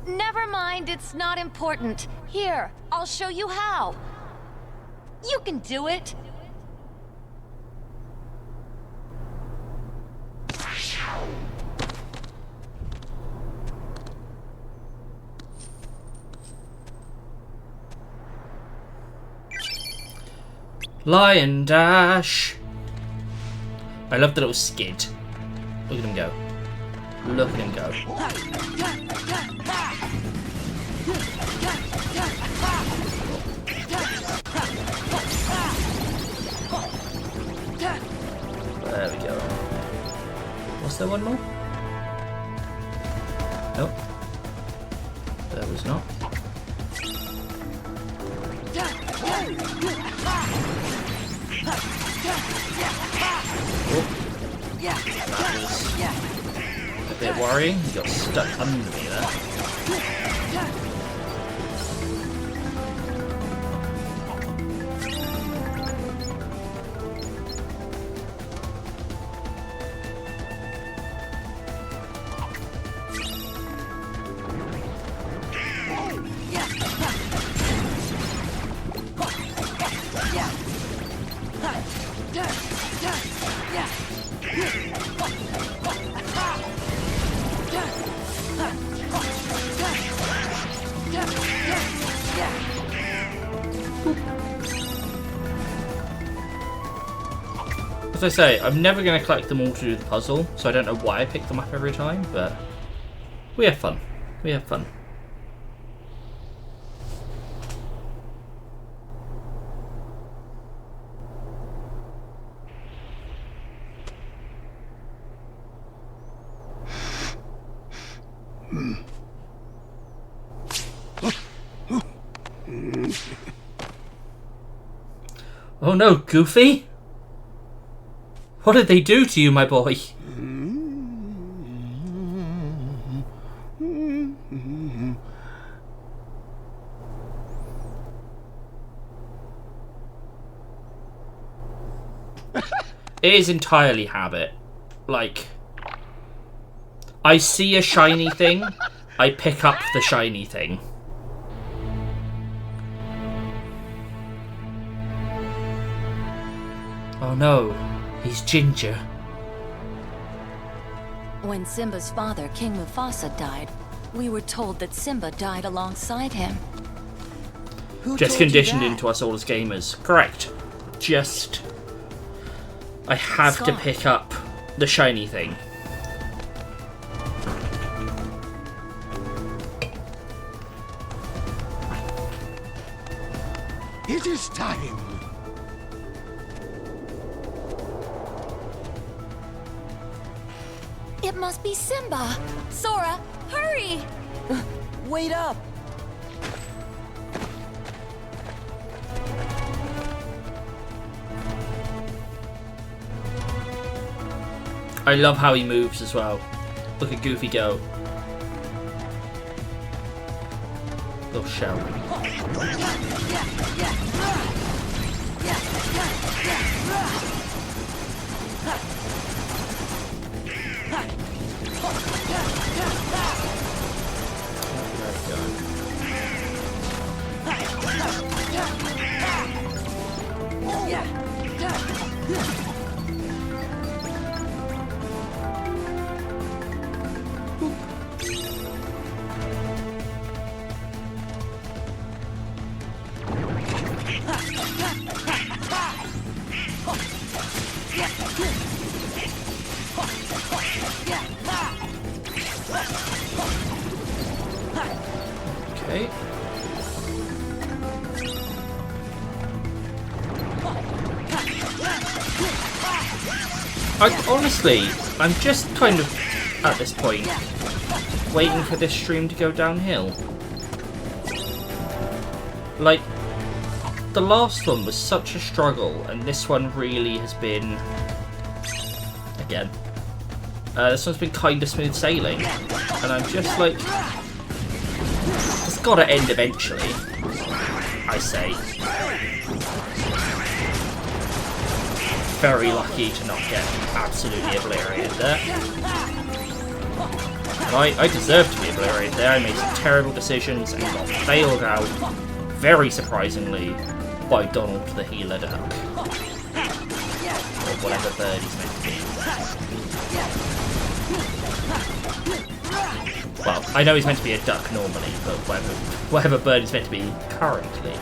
Never mind, it's not important. Here, I'll show you how. You can do it. Lion dash. I love the little skid. Look at him go. Look at him go. There we go. Was there one more? Nope. There was not. Oh. That was a bit worrying. He got stuck under me there. As I say, I'm never going to collect them all to do the puzzle, so I don't know why I pick them up every time, but we have fun. We have fun. Oh no, Goofy! What did they do to you, my boy? It is entirely habit. Like, I see a shiny thing, I pick up the shiny thing. Oh no. He's ginger. When Simba's father, King Mufasa, died, we were told that Simba died alongside him. Who Just told you conditioned that? into us all as gamers. Correct. Just... I have to pick up the shiny thing. It is time. It must be Simba! Sora, hurry! Wait up! I love how he moves as well. Look at Goofy go. Little shell. Okay. Honestly, I'm just kind of, at this point, waiting for this stream to go downhill. Like, the last one was such a struggle, and this one really has been, again, this one's been kind of smooth sailing, and I'm just like, it's gotta end eventually, I say. very lucky to not get absolutely obliterated there. I deserved to be obliterated there. I made some terrible decisions and got bailed out, very surprisingly, by Donald the Healer Duck. Or whatever bird he's meant to be. Well, I know he's meant to be a duck normally, but whatever bird he's meant to be currently.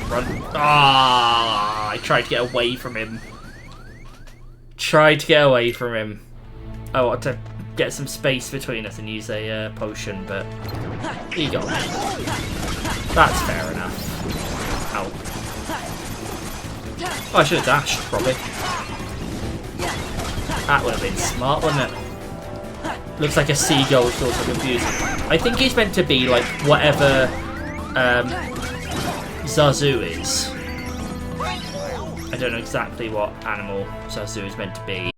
Run. Ah! I tried to get away from him. I wanted to get some space between us and use a potion, but he got me. That's fair enough. Ow. Oh, I should have dashed, probably. That would have been smart, wouldn't it? Looks like a seagull, which is also confusing. I think he's meant to be like whatever Zazu is. I don't know exactly what animal Zazu is meant to be.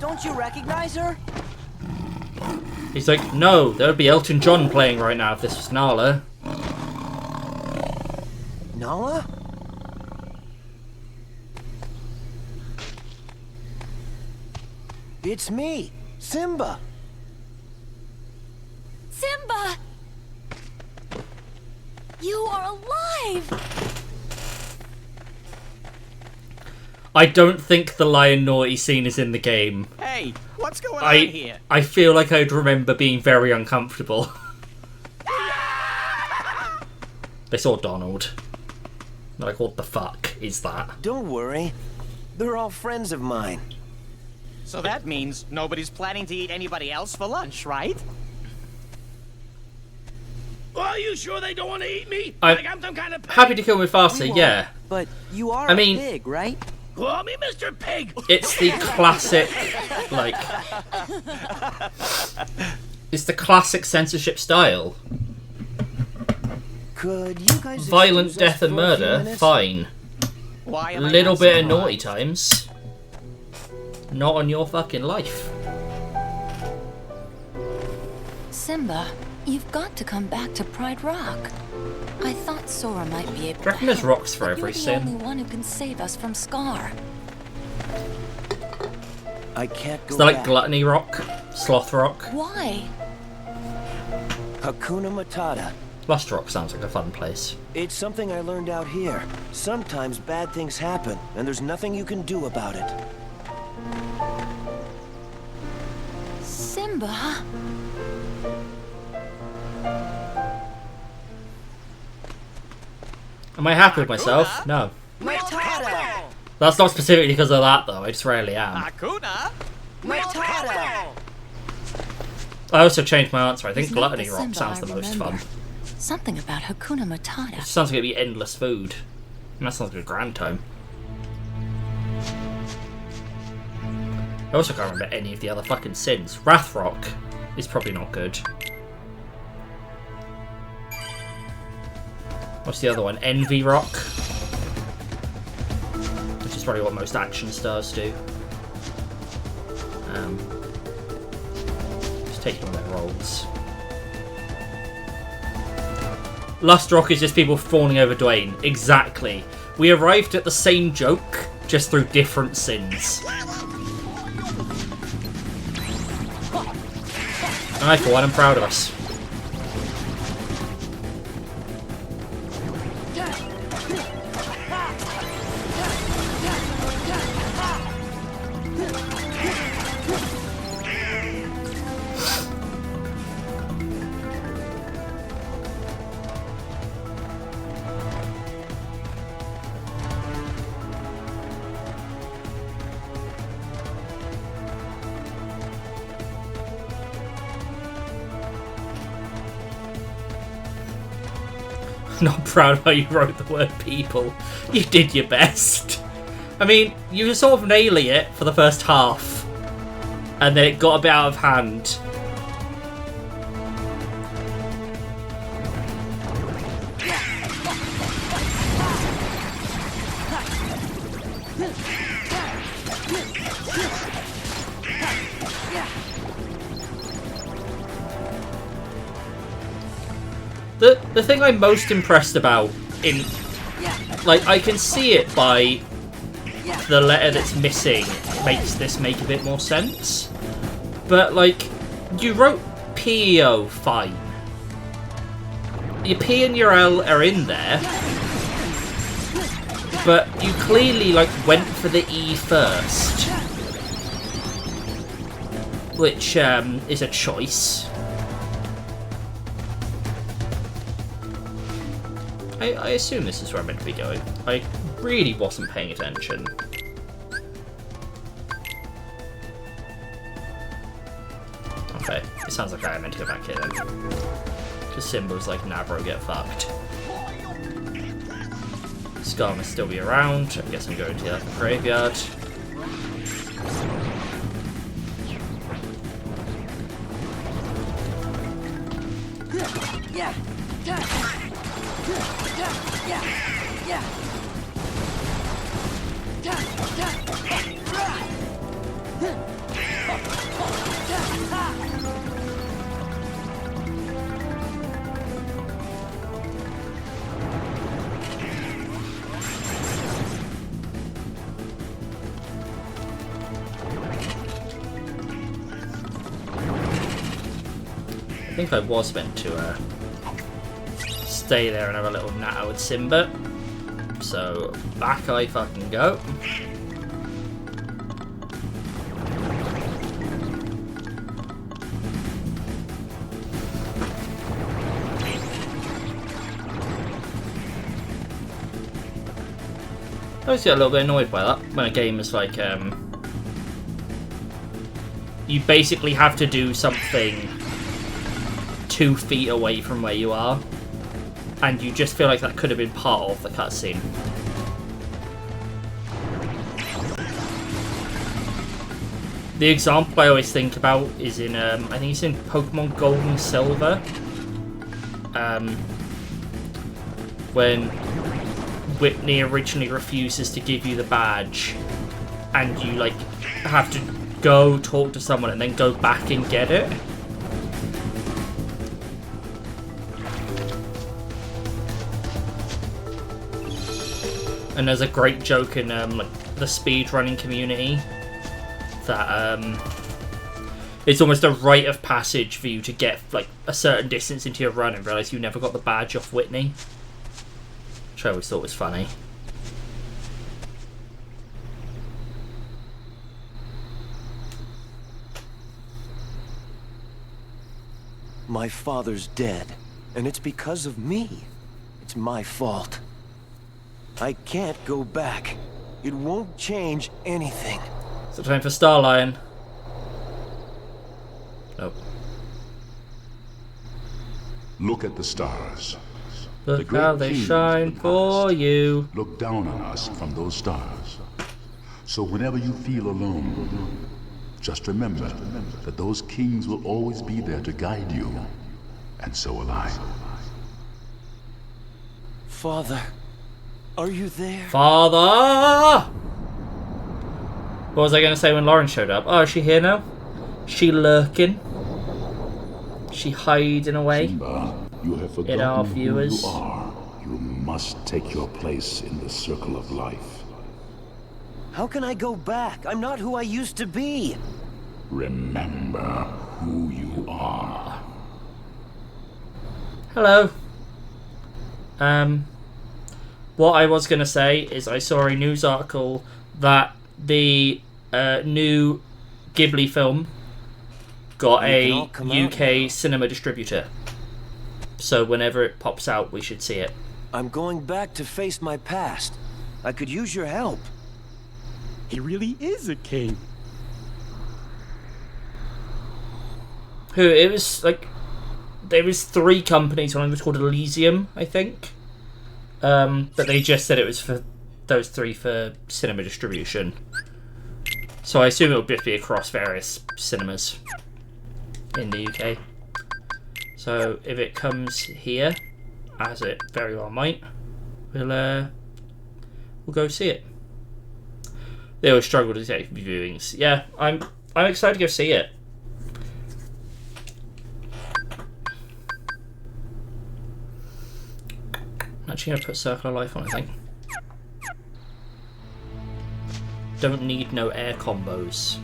Don't you recognize her? He's like, no, there would be Elton John playing right now if this was Nala. Nala? It's me, Simba. Simba! You are alive! I don't think the Lion Naughty scene is in the game. Hey, what's going on here? I feel like I'd remember being very uncomfortable. They saw Donald. They're like, what the fuck is that? Don't worry. They're all friends of mine. So that means nobody's planning to eat anybody else for lunch, right? Are you sure they don't want to eat me? I'm like I'm some kind of pig? happy to kill Mufasa, yeah. But you are I mean, a pig, right? Call me Mr. Pig. It's the classic, like... It's the classic censorship style. Could you guys Violent excuse us death and for a few murder, minutes? fine. Why A am I little not bit of surprised? naughty times. Not on your fucking life. Simba, you've got to come back to Pride Rock. I thought Sora might be able Do you reckon to there's help, rocks for but every you're the sin? only one who can save us from Scar. I can't go Is that like back. Gluttony Rock? Sloth Rock? Why? Hakuna Matata. Lost Rock sounds like a fun place. It's something I learned out here. Sometimes bad things happen, and there's nothing you can do about it. Simba? Am I happy with myself? No. Matata! That's not specifically because of that, though. I just rarely am. Hakuna? Matata! I also changed my answer. I think He's not Gluttony the Rock Simba sounds I the most remember. fun. Something about Hakuna It Matata. sounds like it'd be endless food. And that sounds like a grand time. I also can't remember any of the other fucking sins. Wrath Rock is probably not good. What's the other one? Envy Rock. Which is probably what most action stars do. Just taking on their roles. Lust Rock is just people fawning over Dwayne. Exactly. We arrived at the same joke, just through different sins. And I, for one, am proud of us. Not proud how you wrote the word people. You did your best. I mean, you were sort of nailing it for the first half. And then it got a bit out of hand. The thing I'm most impressed about in... Like, I can see it by the letter that's missing makes this make a bit more sense. But, like, you wrote P-O fine. Your P and your L are in there. But you clearly, like, went for the E first. Which, is a choice. I assume this is where I'm meant to be going. I really wasn't paying attention. Okay, it sounds like I meant to go back here then. Because Simba's like, nah bro, get fucked. Scar must still be around. I guess I'm going to the graveyard. think I was meant to stay there and have a little natter with Simba. So back I fucking go. I always get a little bit annoyed by that when a game is like, you basically have to do something 2 feet away from where you are, and you just feel like that could have been part of the cutscene. The example I always think about is in, I think it's in Pokemon Gold and Silver, when Whitney originally refuses to give you the badge, and you like have to go talk to someone and then go back and get it. And there's a great joke in like the speedrunning community that it's almost a rite of passage for you to get like a certain distance into your run and realise you never got the badge off Whitney. Which I always thought was funny. My father's dead, and it's because of me. It's my fault. I can't go back. It won't change anything. So time for Star Lion. Nope. Look at the stars. Look how they shine for you. Look down on us from those stars. So whenever you feel alone, just remember that those kings will always be there to guide you. And so will I. Father, are you there? Father! What was I going to say when Lauren showed up? Oh, is she here now? She lurking? She hiding away? Simba, you have forgotten in our who viewers. you are. You must take your place in the circle of life. How can I go back? I'm not who I used to be. Remember who you are. Hello. What I was going to say is I saw a news article that the new Ghibli film got a UK cinema distributor. So whenever it pops out, we should see it. I'm going back to face my past. I could use your help. He really is a king. It was like there was 3 companies. One was called Elysium, I think. But they just said it was for those 3 for cinema distribution. So I assume it will just be across various cinemas in the UK. So if it comes here, as it very well might, we'll go see it. They always struggle to get viewings. Yeah, I'm excited to go see it. I'm actually going to put Circle of Life on, I think. Don't need no air combos.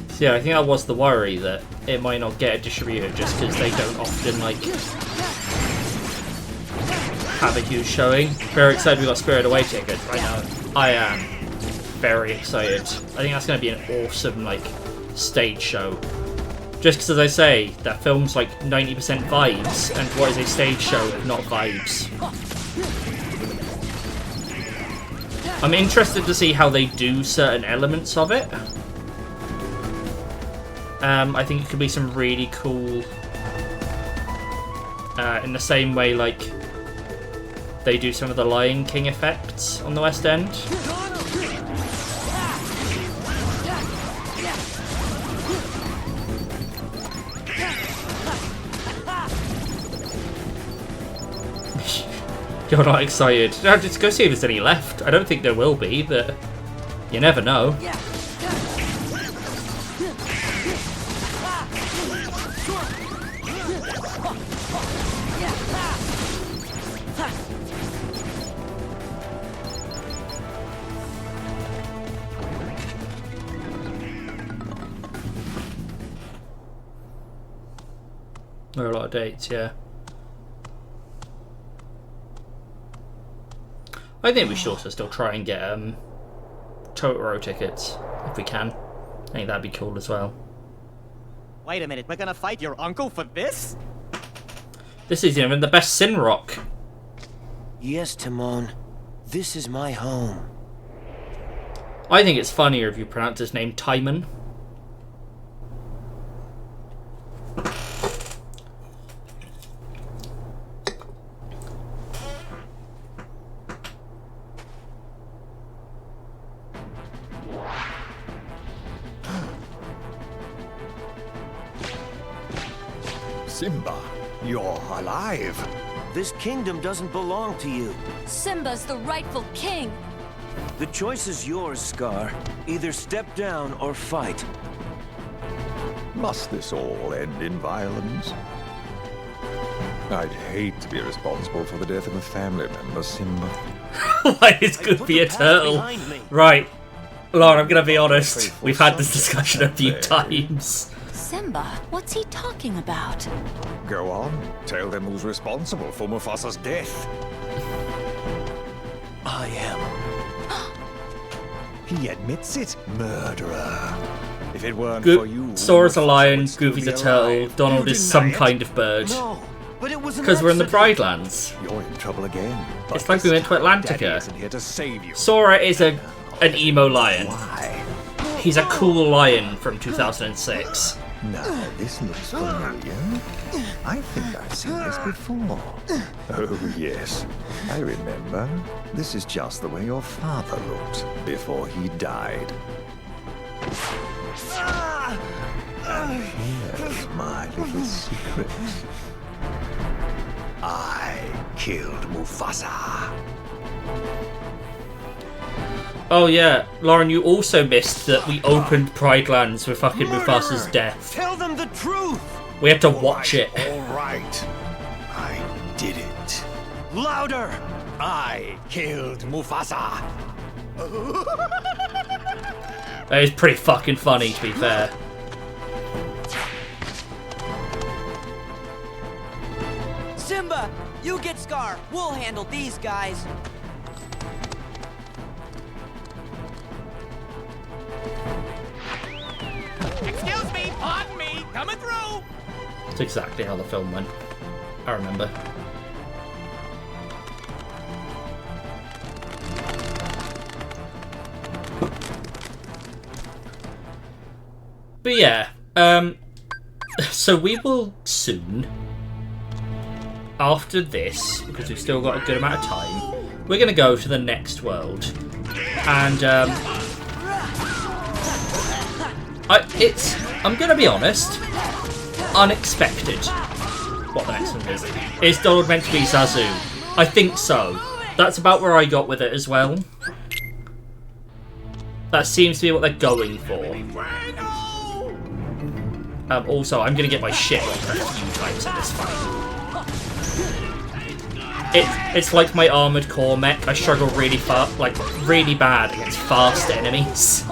So yeah, I think that was the worry, that it might not get a distributor just because they don't often like have a huge showing. Very excited we got Spirited Away tickets right now. I am very excited. I think that's going to be an awesome like stage show. Just because, as I say, that film's like 90% vibes, and what is a stage show if not vibes? I'm interested to see how they do certain elements of it. I think it could be some really cool, in the same way like they do some of the Lion King effects on the West End. You're not excited. No, just go see if there's any left. I don't think there will be, but you never know. There are a lot of dates, yeah. I think we should also still try and get Totoro tickets if we can. I think that'd be cool as well. Wait a minute, we're gonna fight your uncle for this? This is even the best Sin Rock. Yes, Timon. This is my home. I think it's funnier if you pronounce his name Timon. Simba, you're alive. This kingdom doesn't belong to you. Simba's the rightful king. The choice is yours, Scar. Either step down or fight. Must this all end in violence? I'd hate to be responsible for the death of a family member, Simba. Why is Goofy a turtle? Right. Lauren, I'm gonna be honest. We've had this discussion a few times. Simba, what's he talking about? Go on. Tell them who's responsible for Mufasa's death. I am. He admits it. Murderer. If it weren't for you... Sora's a lion, Goofy's a turtle, Donald is some kind of bird. No, but it was because we're in the Pride Lands. You're in trouble again. It's like we went to Atlantica. Isn't here to save you. Sora is an emo lion. Why? He's a cool lion from 2006. Now, this looks familiar. I think I've seen this before. Oh, yes. I remember. This is just the way your father looked before he died. Here's my little secret. I killed Mufasa. Oh yeah, Lauren, you also missed that we opened Pride Lands with fucking Mufasa's death. Tell them the truth! We have to watch it. All right. I did it. Louder! I killed Mufasa. That is pretty fucking funny, to be fair. Simba, you get Scar. We'll handle these guys. Excuse me, pardon me, coming through. That's exactly how the film went. I remember. But yeah, so we will soon, after this, because we've still got a good amount of time, we're going to go to the next world. And I'm going to be honest, unexpected what the next one is. Is Donald meant to be Zazu? I think so. That's about where I got with it as well. That seems to be what they're going for. Also, I'm going to get my shit wrecked a few times in this fight. It's like my Armored Core mech. I struggle really really bad against fast enemies.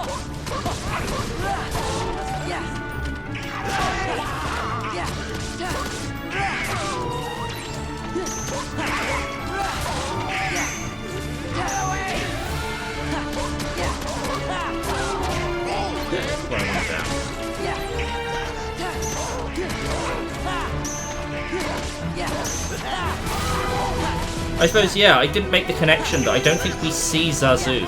I suppose, yeah, I didn't make the connection that I don't think we see Zazu.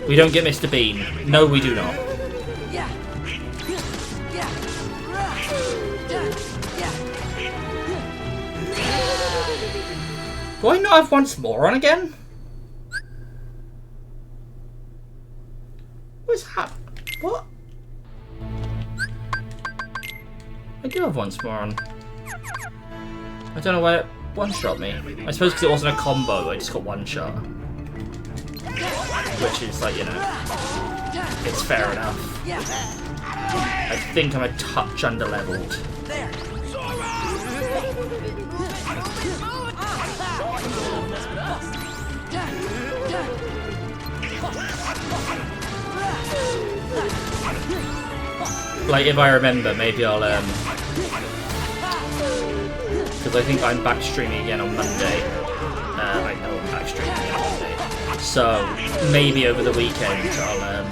We don't get Mr. Bean. No, we do not. Do I not have Once More on again? What's happening? What? I do have Once More on. I don't know why it one-shot me. I suppose because it wasn't a combo, I just got one shot. Which is like, you know, it's fair enough. I think I'm a touch under-leveled. Like, if I remember, maybe I'll, because I think I'm back streaming again on Monday. I know I'm back streaming again on Monday. So, maybe over the weekend I'll,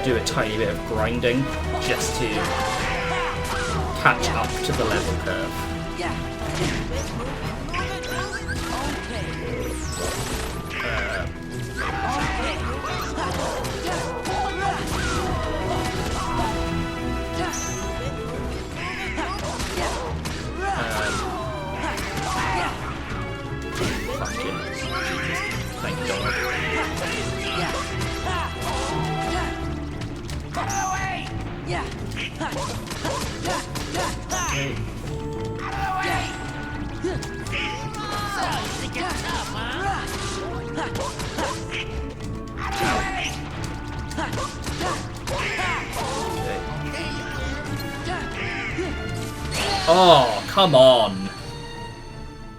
do a tiny bit of grinding, just to catch up to the level curve. Thank God. Oh, come on.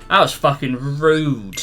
That was fucking rude.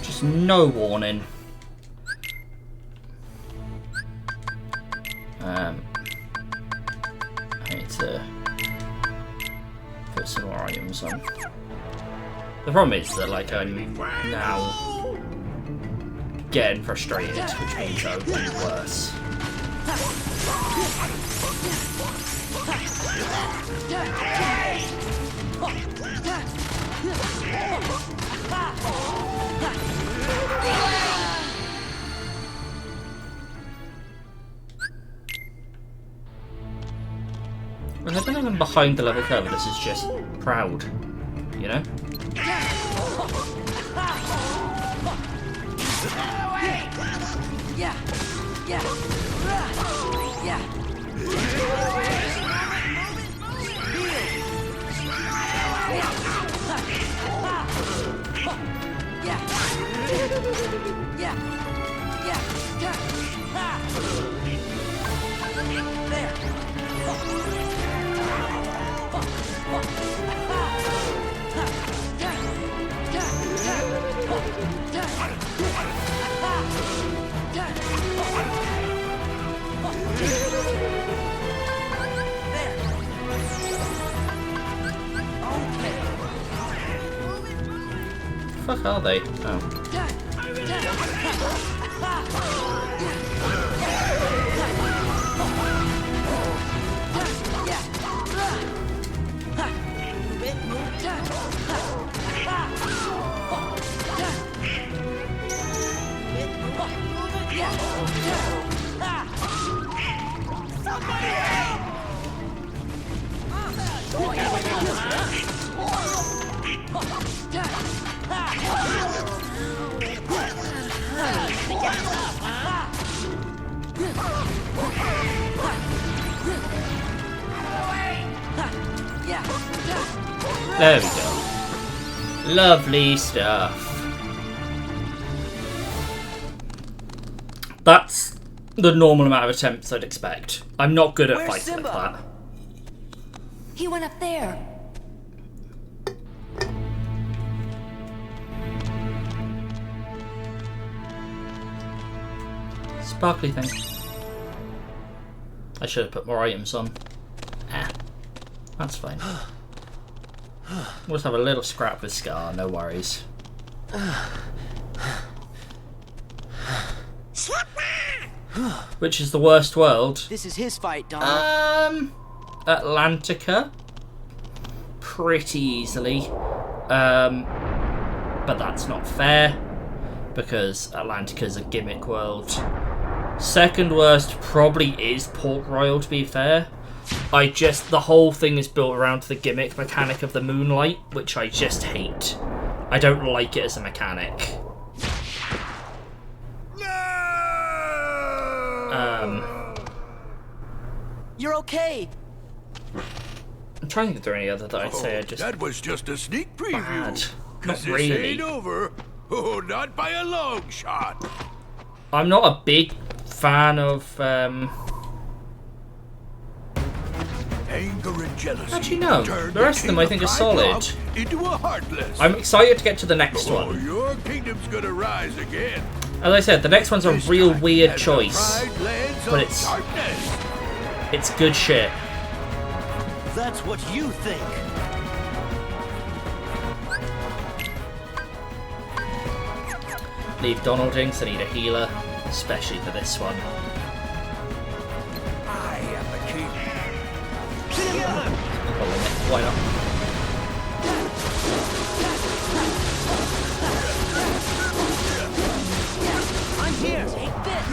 Just no warning. I need to put some more items on. The problem is that, like, I'm now getting frustrated, which means I'll do worse. Well, I don't think I'm behind the level curve, this is just proud, you know? Fuck are they? Oh. There we go. Lovely stuff. That's the normal amount of attempts I'd expect. I'm not good at Where's fighting Simba? like that. He went up there. Sparkly thing. I should have put more items on. Ah, that's fine. We'll just have a little scrap with Scar, no worries. Which is the worst world? This is his fight, Donald. Atlantica. Pretty easily. But that's not fair, because Atlantica's a gimmick world. Second worst probably is Port Royal, to be fair. The whole thing is built around the gimmick mechanic of the moonlight, which I just hate. I don't like it as a mechanic. You're okay. I'm trying to think if there are any other that I'd say are just That was just a sneak preview. bad. Not This really. ain't over. Oh, not by a long shot. I'm not a big fan of Anger and jealousy. Actually, no. Turn The rest of them I king think are Pride solid. Rock into a heartless. I'm excited to get to the next Oh, one. your kingdom's gonna rise again. As I said, the next one's a real weird As the choice, pride lands but of it's darkness. good shit. That's what you think. Leave Donald in, 'cause I need a healer, especially for this one. I am the king. Why not? I'm here. Take this.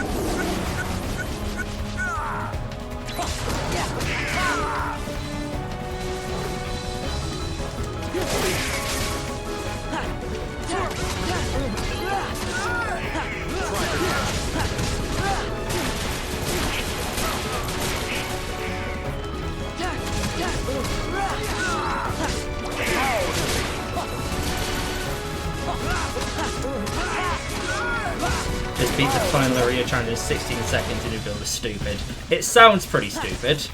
Just beat the final area challenge in 16 seconds and your build is stupid. It sounds pretty stupid.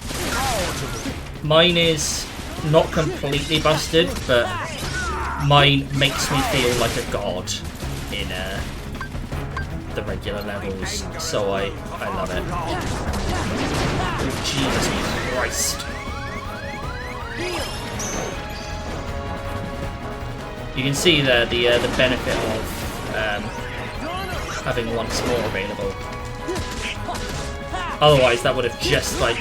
Mine is not completely busted, but mine makes me feel like a god in the regular levels, so I love it. Oh, Jesus Christ. You can see there the benefit of having once more available. Otherwise, that would have just, like,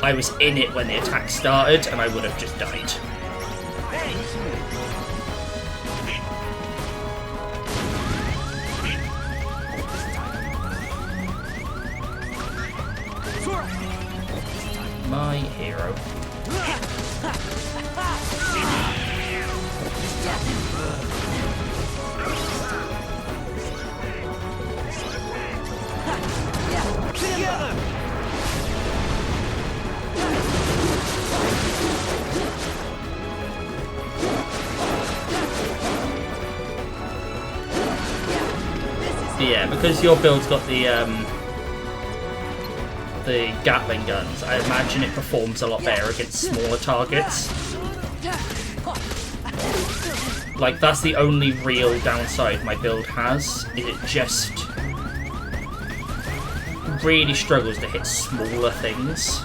I was in it when the attack started, and I would have just died. My hero. Yeah, because your build's got the Gatling guns, I imagine it performs a lot better against smaller targets. Like, that's the only real downside my build has, is it just really struggles to hit smaller things.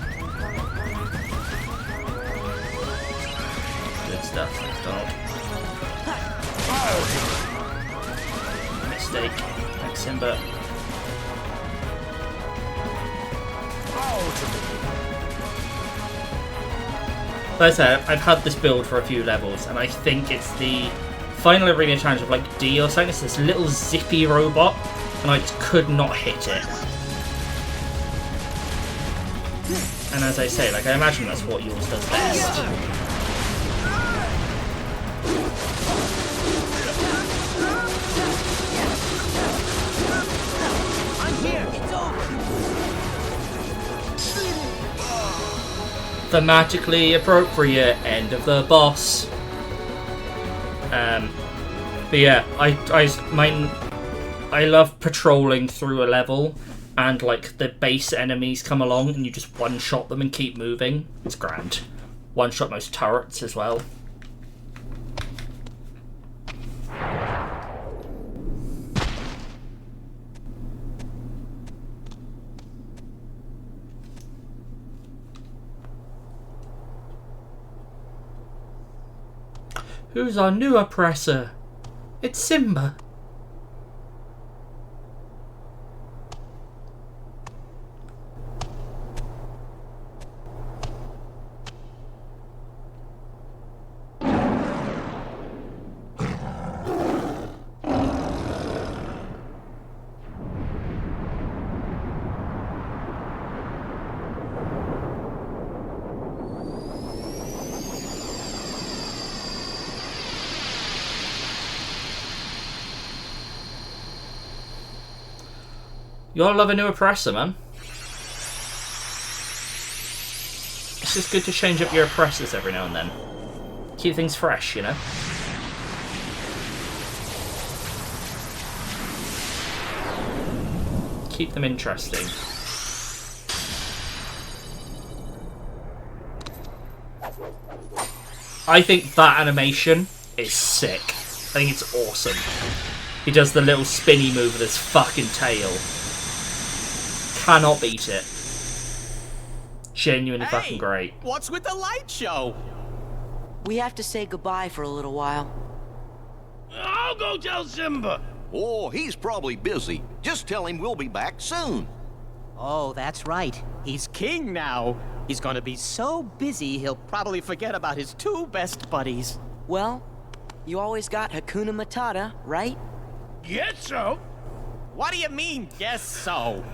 Good stuff, thanks Donald. Mistake. Thanks Simba. Like I said, I've had this build for a few levels, and I think it's the final arena challenge of like D or something. It's this little zippy robot, and I just could not hit it. And as I say, like, I imagine that's what yours does best. I'm here. It's over. Thematically appropriate end of the boss. But yeah, I love patrolling through a level, and like the base enemies come along and you just one-shot them and keep moving. It's grand. One-shot most turrets as well. Who's our new oppressor? It's Simba. You all love a new oppressor, man. It's just good to change up your oppressors every now and then. Keep things fresh, you know? Keep them interesting. I think that animation is sick. I think it's awesome. He does the little spinny move with his fucking tail. Cannot beat it. Genuinely fucking great. What's with the light show? We have to say goodbye for a little while. I'll go tell Simba. Oh, he's probably busy. Just tell him we'll be back soon. Oh, that's right. He's king now. He's gonna be so busy, he'll probably forget about his two best buddies. Well, you always got Hakuna Matata, right? Guess so. What do you mean, guess so?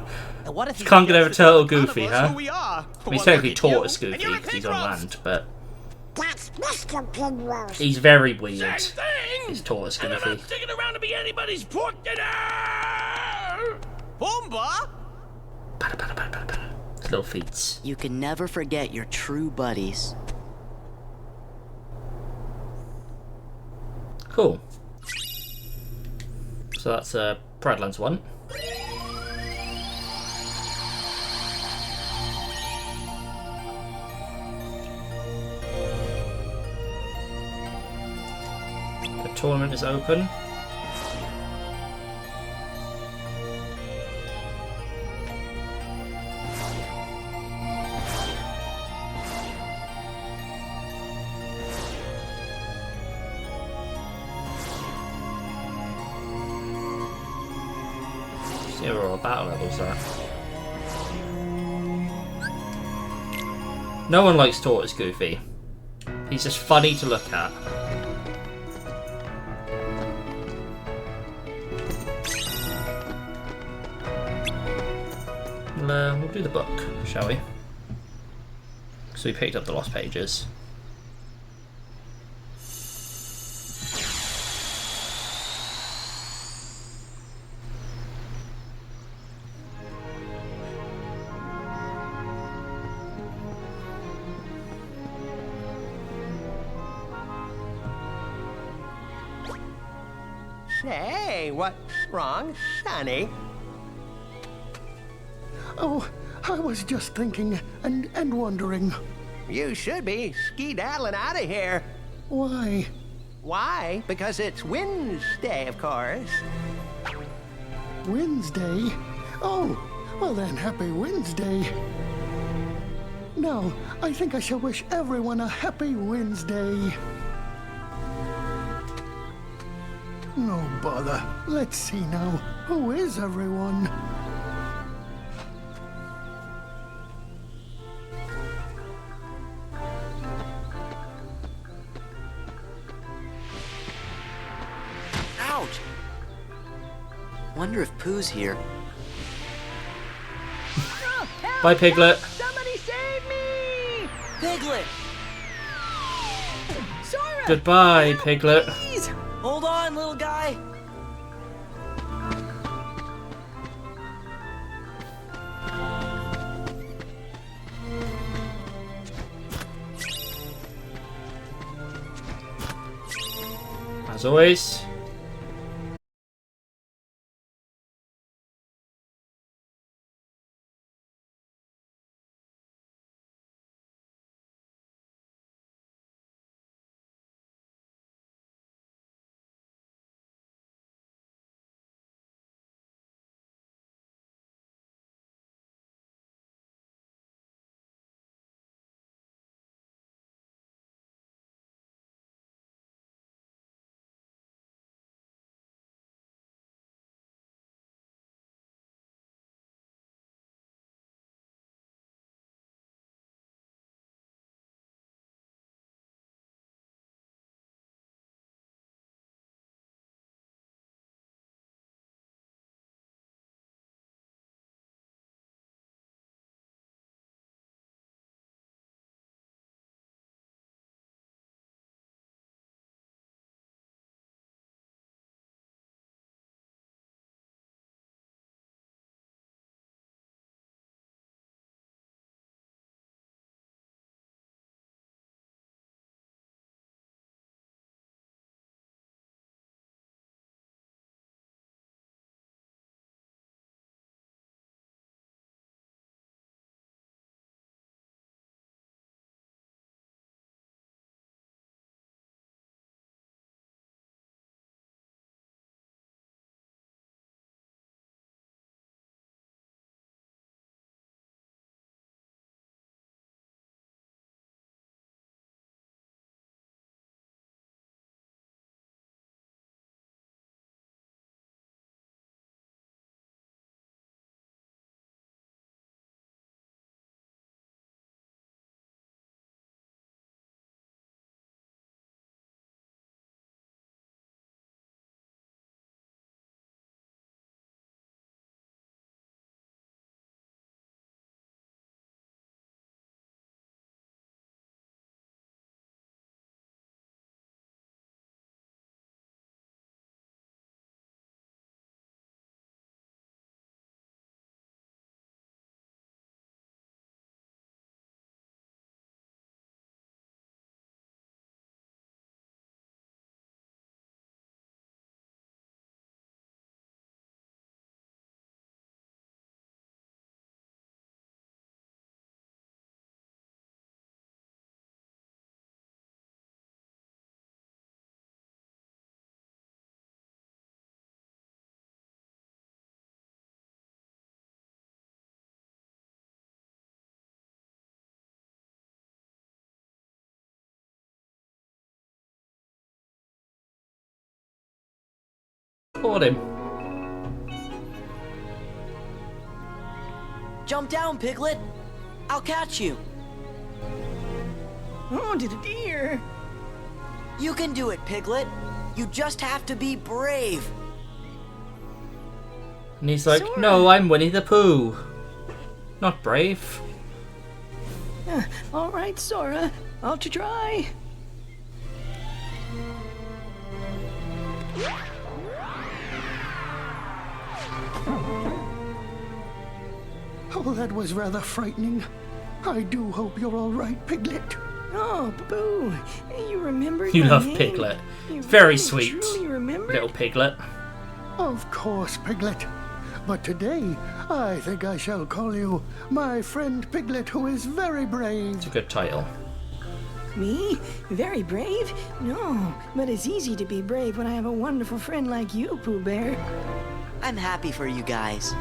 What if You can't get over Turtle Goofy, huh? Who we are? I mean, he's technically Tortoise Goofy because he's on land, but That's Mr. Penrose. he's very weird. Same thing. He's Tortoise And I'm Goofy. not sticking around to be anybody's pork dinner. Pumbaa? His little feet. You can never forget your true buddies. Cool. So that's Pradlands 1. The tournament is open. See where all the battle levels are. No one likes Tortoise Goofy. He's just funny to look at. We'll do the book, shall we? So we picked up the lost pages. Say, what's wrong, Sonny? Oh, I was just thinking and wondering. You should be skedaddling out of here. Why? Why? Because it's Wednesday, of course. Wednesday? Oh, well then, happy Wednesday. Now, I think I shall wish everyone a happy Wednesday. No bother. Let's see now. Who is everyone? Ouch! Wonder if Pooh's here. Bye, Piglet. Somebody save me! Piglet! Sora! Goodbye, Piglet. Please! Hold on, little guy. As always, caught him. Jump down, Piglet. I'll catch you. Oh, dear. You can do it, Piglet. You just have to be brave. And he's like, no, I'm Winnie the Pooh. Not brave. All right, Sora. I'll try. Oh, that was rather frightening. I do hope you're all right, Piglet. Oh, Boo, you remember You my love name? Piglet. You Very really, sweet. truly remembered? Little Piglet. Of course, Piglet. But today, I think I shall call you my friend Piglet, who is very brave. It's a good title. Me? Very brave? No, but it's easy to be brave when I have a wonderful friend like you, Pooh Bear. I'm happy for you guys.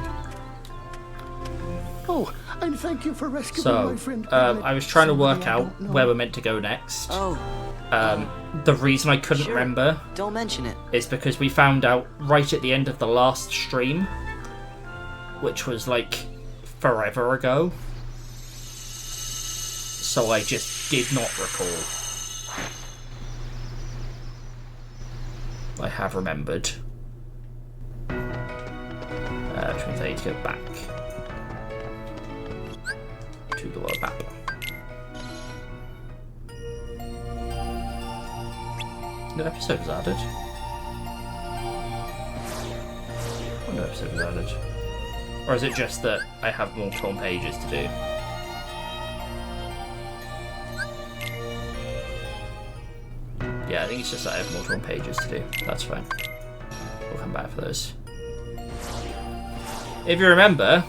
Oh, and thank you for rescuing my friend Piglet. I was trying to work Somebody I out don't know. where we're meant to go next. Oh. The reason I couldn't Sure. remember Don't mention it. is because we found out right at the end of the last stream, which was like forever ago. So I just did not recall. I have remembered. Which means I need to go back to the world map. No episode was added. Oh, no episode was added. Or is it just that I have more torn pages to do? Yeah, I think it's just that I have more torn pages to do. That's fine. We'll come back for those. If you remember,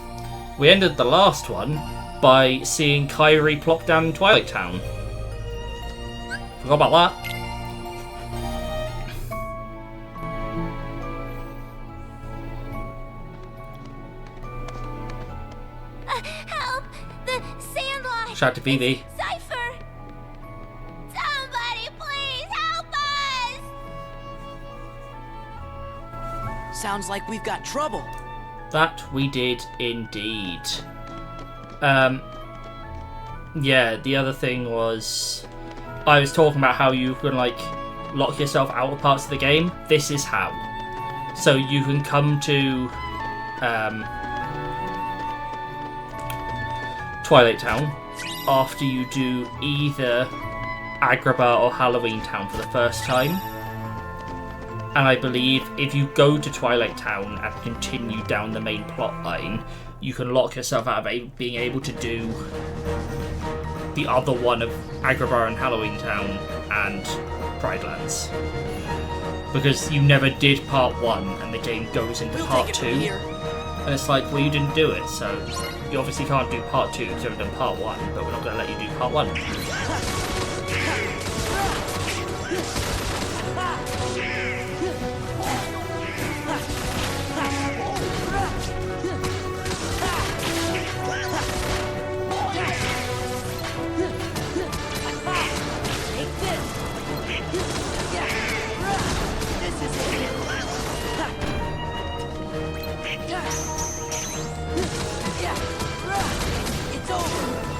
we ended the last one by seeing Kyrie plop down in Twilight Town. Forgot about that. Help! The sandlot! Shout out to BB. Cypher! Somebody please help us! Sounds like we've got trouble. That we did indeed. Yeah, the other thing was I was talking about how you can like lock yourself out of parts of the game. This is how. So you can come to Twilight Town after you do either Agrabah or Halloween Town for the first time. And I believe if you go to Twilight Town and continue down the main plot line, you can lock yourself out of being able to do the other one of Agrabah and Halloween Town and Pridelands. Because you never did part 1 and the game goes into part 2. And it's like, well, you didn't do it, so you obviously can't do part 2 because you haven't done part 1, but we're not going to let you do part 1.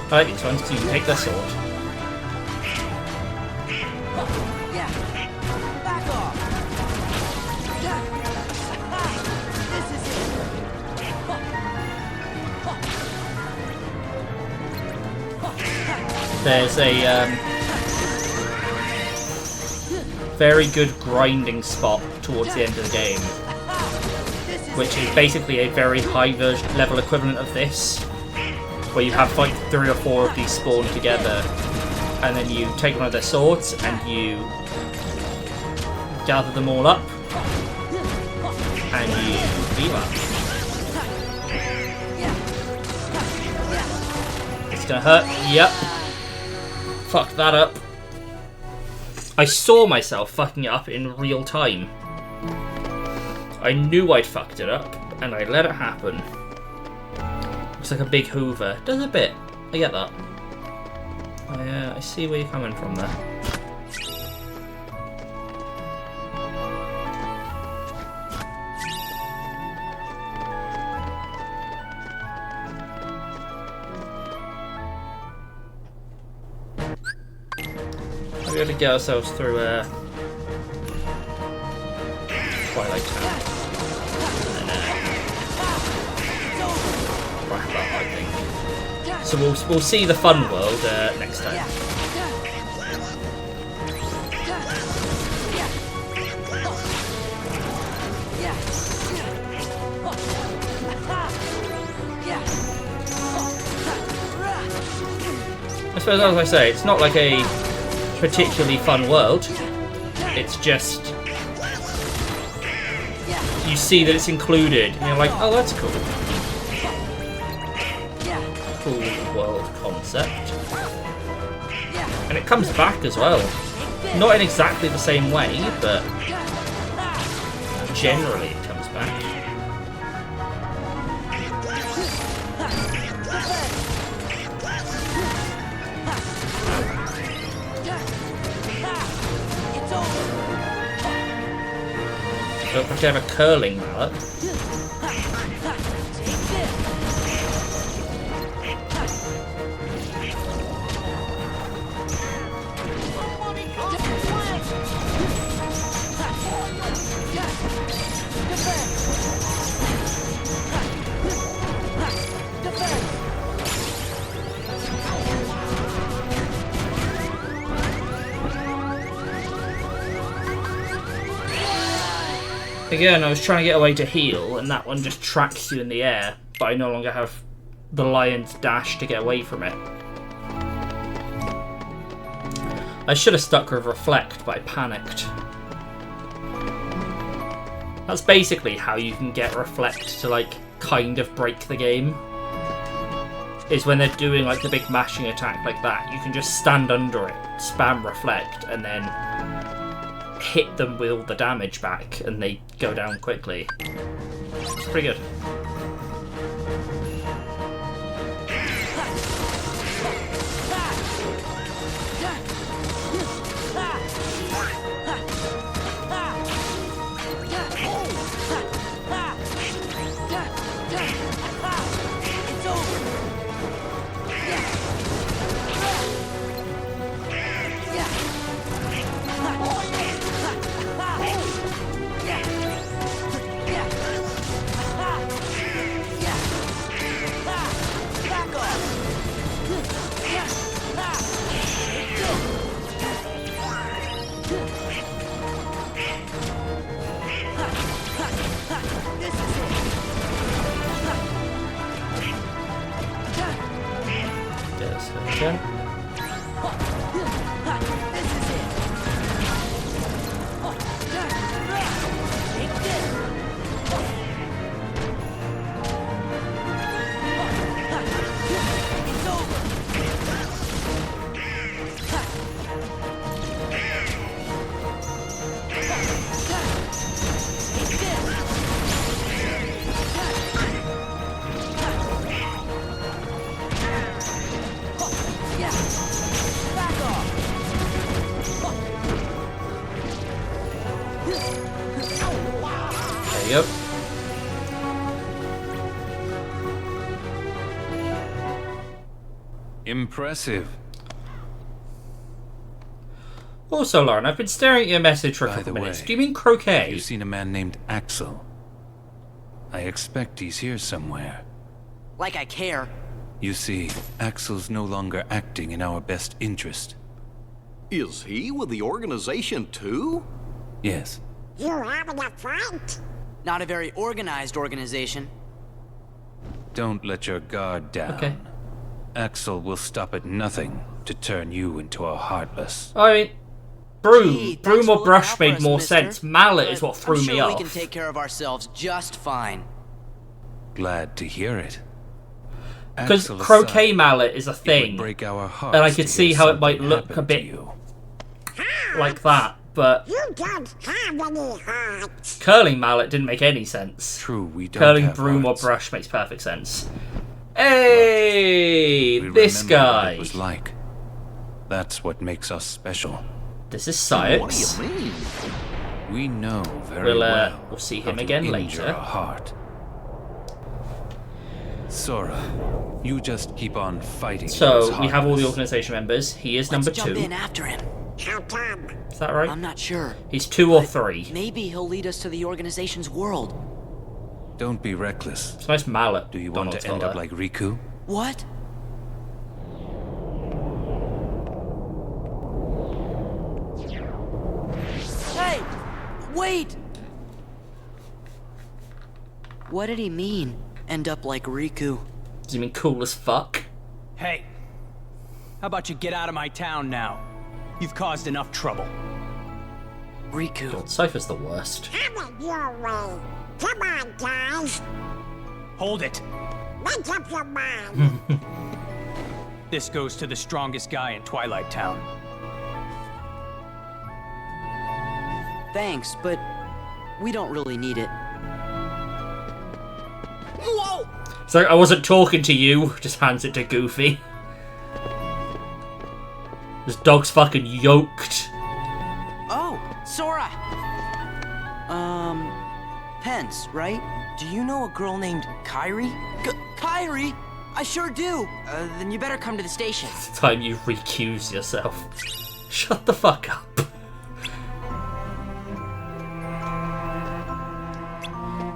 I like these ones because you can take their sword. Back off. This is it. There's a very good grinding spot towards the end of the game, which is basically a very high level equivalent of this, where you have like 3 or 4 of these spawn together, and then you take one of their swords and you gather them all up, and you beat them up. It's gonna hurt. Yep. Fuck that up. I saw myself fucking it up in real time. I knew I'd fucked it up, and I let it happen. Looks like a big Hoover. Does a bit. I get that. I see where you're coming from there. got to get ourselves through Twilight Town. And then wrap up, I think. So we'll see the fun world next time. I suppose, as I say, it's not like a particularly fun world. It's just you see that it's included, and you're like, oh, that's cool. Cool world concept. And it comes back as well. Not in exactly the same way, but generally it comes back. Don't have to have a curling mallet. Again, I was trying to get away to heal, and that one just tracks you in the air, but I no longer have the lion's dash to get away from it. I should have stuck with Reflect, but I panicked. That's basically how you can get Reflect to, like, kind of break the game. Is when they're doing, like, the big mashing attack like that, you can just stand under it, spam Reflect, and then hit them with all the damage back, and they go down quickly. It's pretty good. Yep. Impressive. Also, Lauren, I've been staring at your message for a couple minutes. Do you mean croquet? Have you seen a man named Axel? I expect he's here somewhere. Like I care. You see, Axel's no longer acting in our best interest. Is he with the organization too? Yes. You having a fight? Not a very organized organization. Don't let your guard down. Okay. Axel will stop at nothing to turn you into a Heartless. I mean, broom or brush made more sense. Mallet is what threw me off. We can take care of ourselves just fine. Glad to hear it. Because croquet mallet is a thing, and I could see how it might look a bit like that, but You don't have any hearts. curling mallet didn't make any sense. True, we don't Curling have broom hearts. or brush makes perfect sense. Hey, this Remember guy. what it was like. That's what makes us special. This is science. What do you mean? We know very well. We'll see how him to again injure later. a heart. Sora, you just keep on fighting. those So we have all the Heartless. organization members. He is number Let's jump 2. in after him. How come? Is that right? I'm not sure. He's 2 or 3. Maybe he'll lead us to the organization's world. Don't be reckless. It's a nice mallet. Do you want to end up like Riku? What? Hey! Wait! What did he mean? End up like Riku? Does he mean cool as fuck? Hey, how about you get out of my town now? You've caused enough trouble. Riku. God, Cypher's the worst. Come your way. Come on, guys. Hold it. Make up your mind. This goes to the strongest guy in Twilight Town. Thanks, but we don't really need it. Whoa! So I wasn't talking to you. Just hands it to Goofy. This dog's fucking yoked. Oh, Sora! Pence, right? Do you know a girl named Kairi? Kairi? I sure do! Then you better come to the station. It's time you recuse yourself. Shut the fuck up.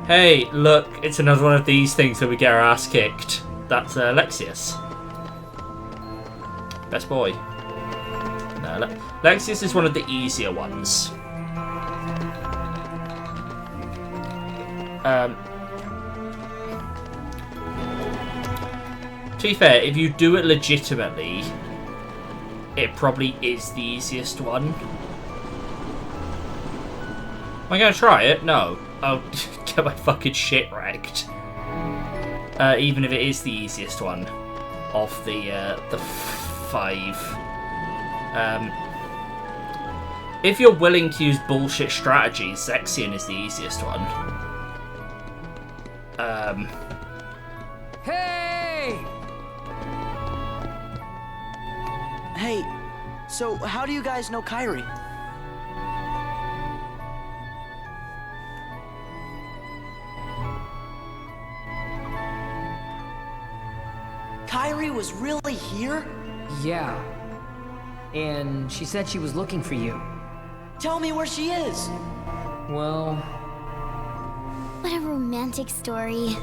Hey, look, it's another one of these things where we get our ass kicked. That's Lexius. Best boy. No, Lexius is one of the easier ones. To be fair, if you do it legitimately, it probably is the easiest one. Am I going to try it? No. I'll get my fucking shit wrecked. Even if it is the easiest one of the 5. If you're willing to use bullshit strategies, Zexion is the easiest one. Hey! Hey, so how do you guys know Kairi? Kairi was really here? Yeah. And she said she was looking for you. Tell me where she is. Well... What a romantic story.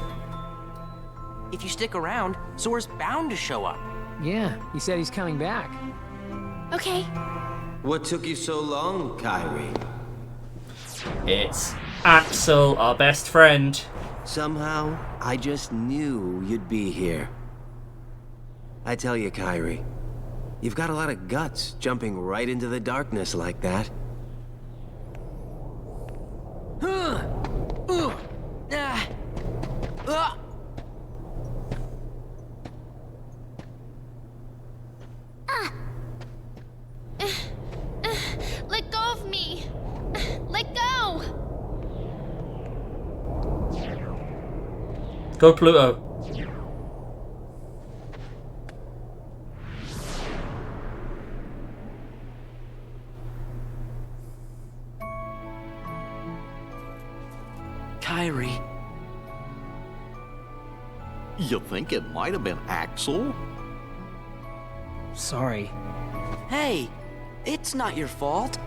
If you stick around, Sora's bound to show up. Yeah, he said he's coming back. Okay. What took you so long, Kairi? It's Axel, our best friend. Somehow, I just knew you'd be here. I tell you, Kairi, you've got a lot of guts jumping right into the darkness like that. Let go of me. Let go. Go Pluto. Kairi. You think it might have been Axel? Sorry. Hey, it's not your fault.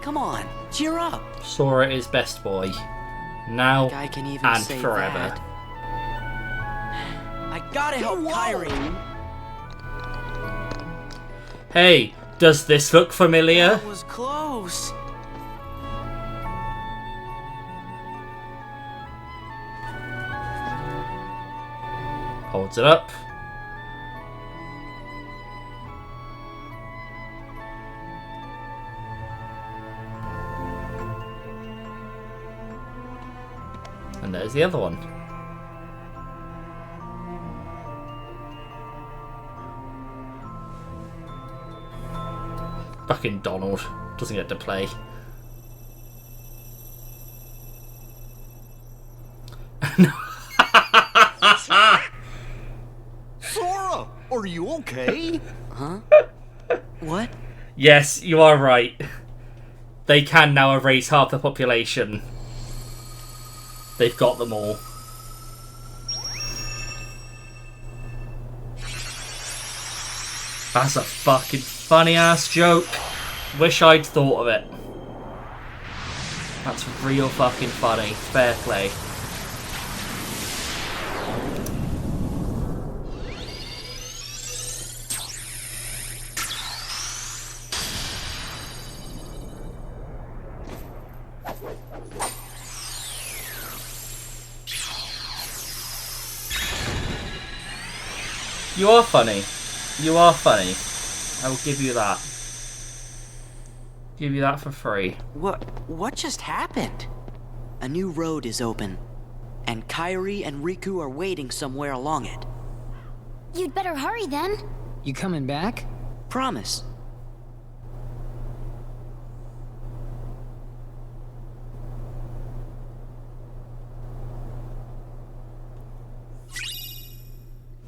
Come on, cheer up. Sora is best boy. Now I can even and say forever. that. I gotta help Kairi. Hey, does this look familiar? That was close. Holds it up. And there's the other one. Fucking Donald doesn't get to play. Sora, are you okay? Huh? What? Yes, you are right. They can now erase half the population. They've got them all. That's a fucking funny ass joke. Wish I'd thought of it. That's real fucking funny. Fair play. You are funny. You are funny. I will give you that. Give you that for free. What just happened? A new road is open, and Kairi and Riku are waiting somewhere along it. You'd better hurry then. You coming back? Promise.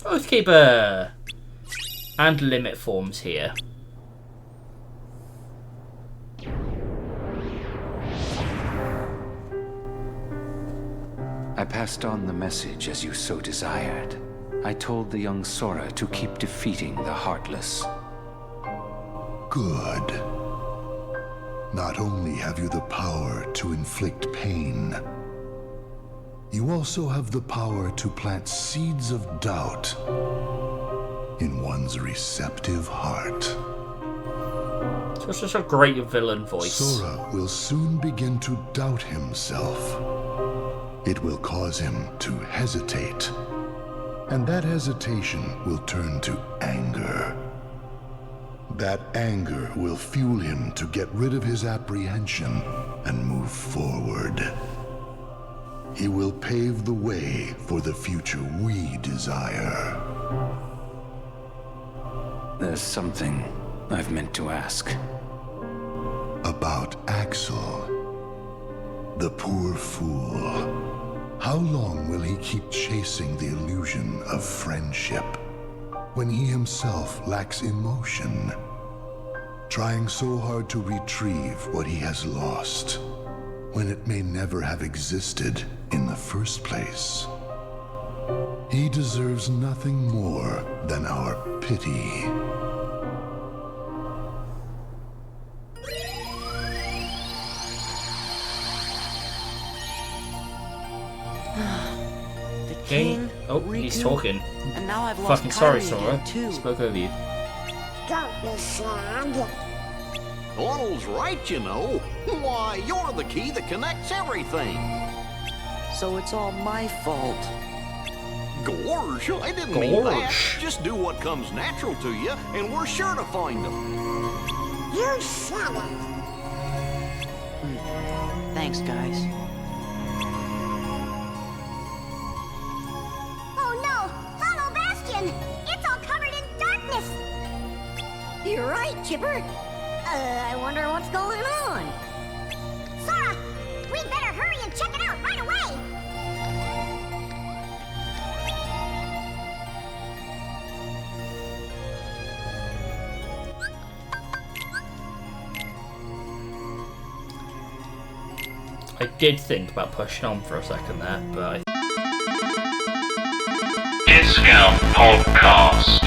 Oathkeeper and limit forms here. I passed on the message as you so desired. I told the young Sora to keep defeating the Heartless. Good. Not only have you the power to inflict pain, you also have the power to plant seeds of doubt in one's receptive heart. So it's just a great villain voice. Sora will soon begin to doubt himself. It will cause him to hesitate, and that hesitation will turn to anger. That anger will fuel him to get rid of his apprehension and move forward. He will pave the way for the future we desire. There's something I've meant to ask. About Axel, the poor fool. How long will he keep chasing the illusion of friendship when he himself lacks emotion, trying so hard to retrieve what he has lost when it may never have existed in the first place? He deserves nothing more than our pity. King, oh, Riku, he's talking. And now I've lost Fucking sorry, Kairi Sora. again, too. Spoke over you. Don't be sad. Laurel's right, you know. Why, you're the key that connects everything. So it's all my fault. Gorge, I didn't mean that. Just do what comes natural to you, and we're sure to find them. You said it. Thanks, guys. It's all covered in darkness! You're right, Chipper. I wonder what's going on. Sora, we better hurry and check it out right away! I did think about pushing on for a second there, but Discount Podcast.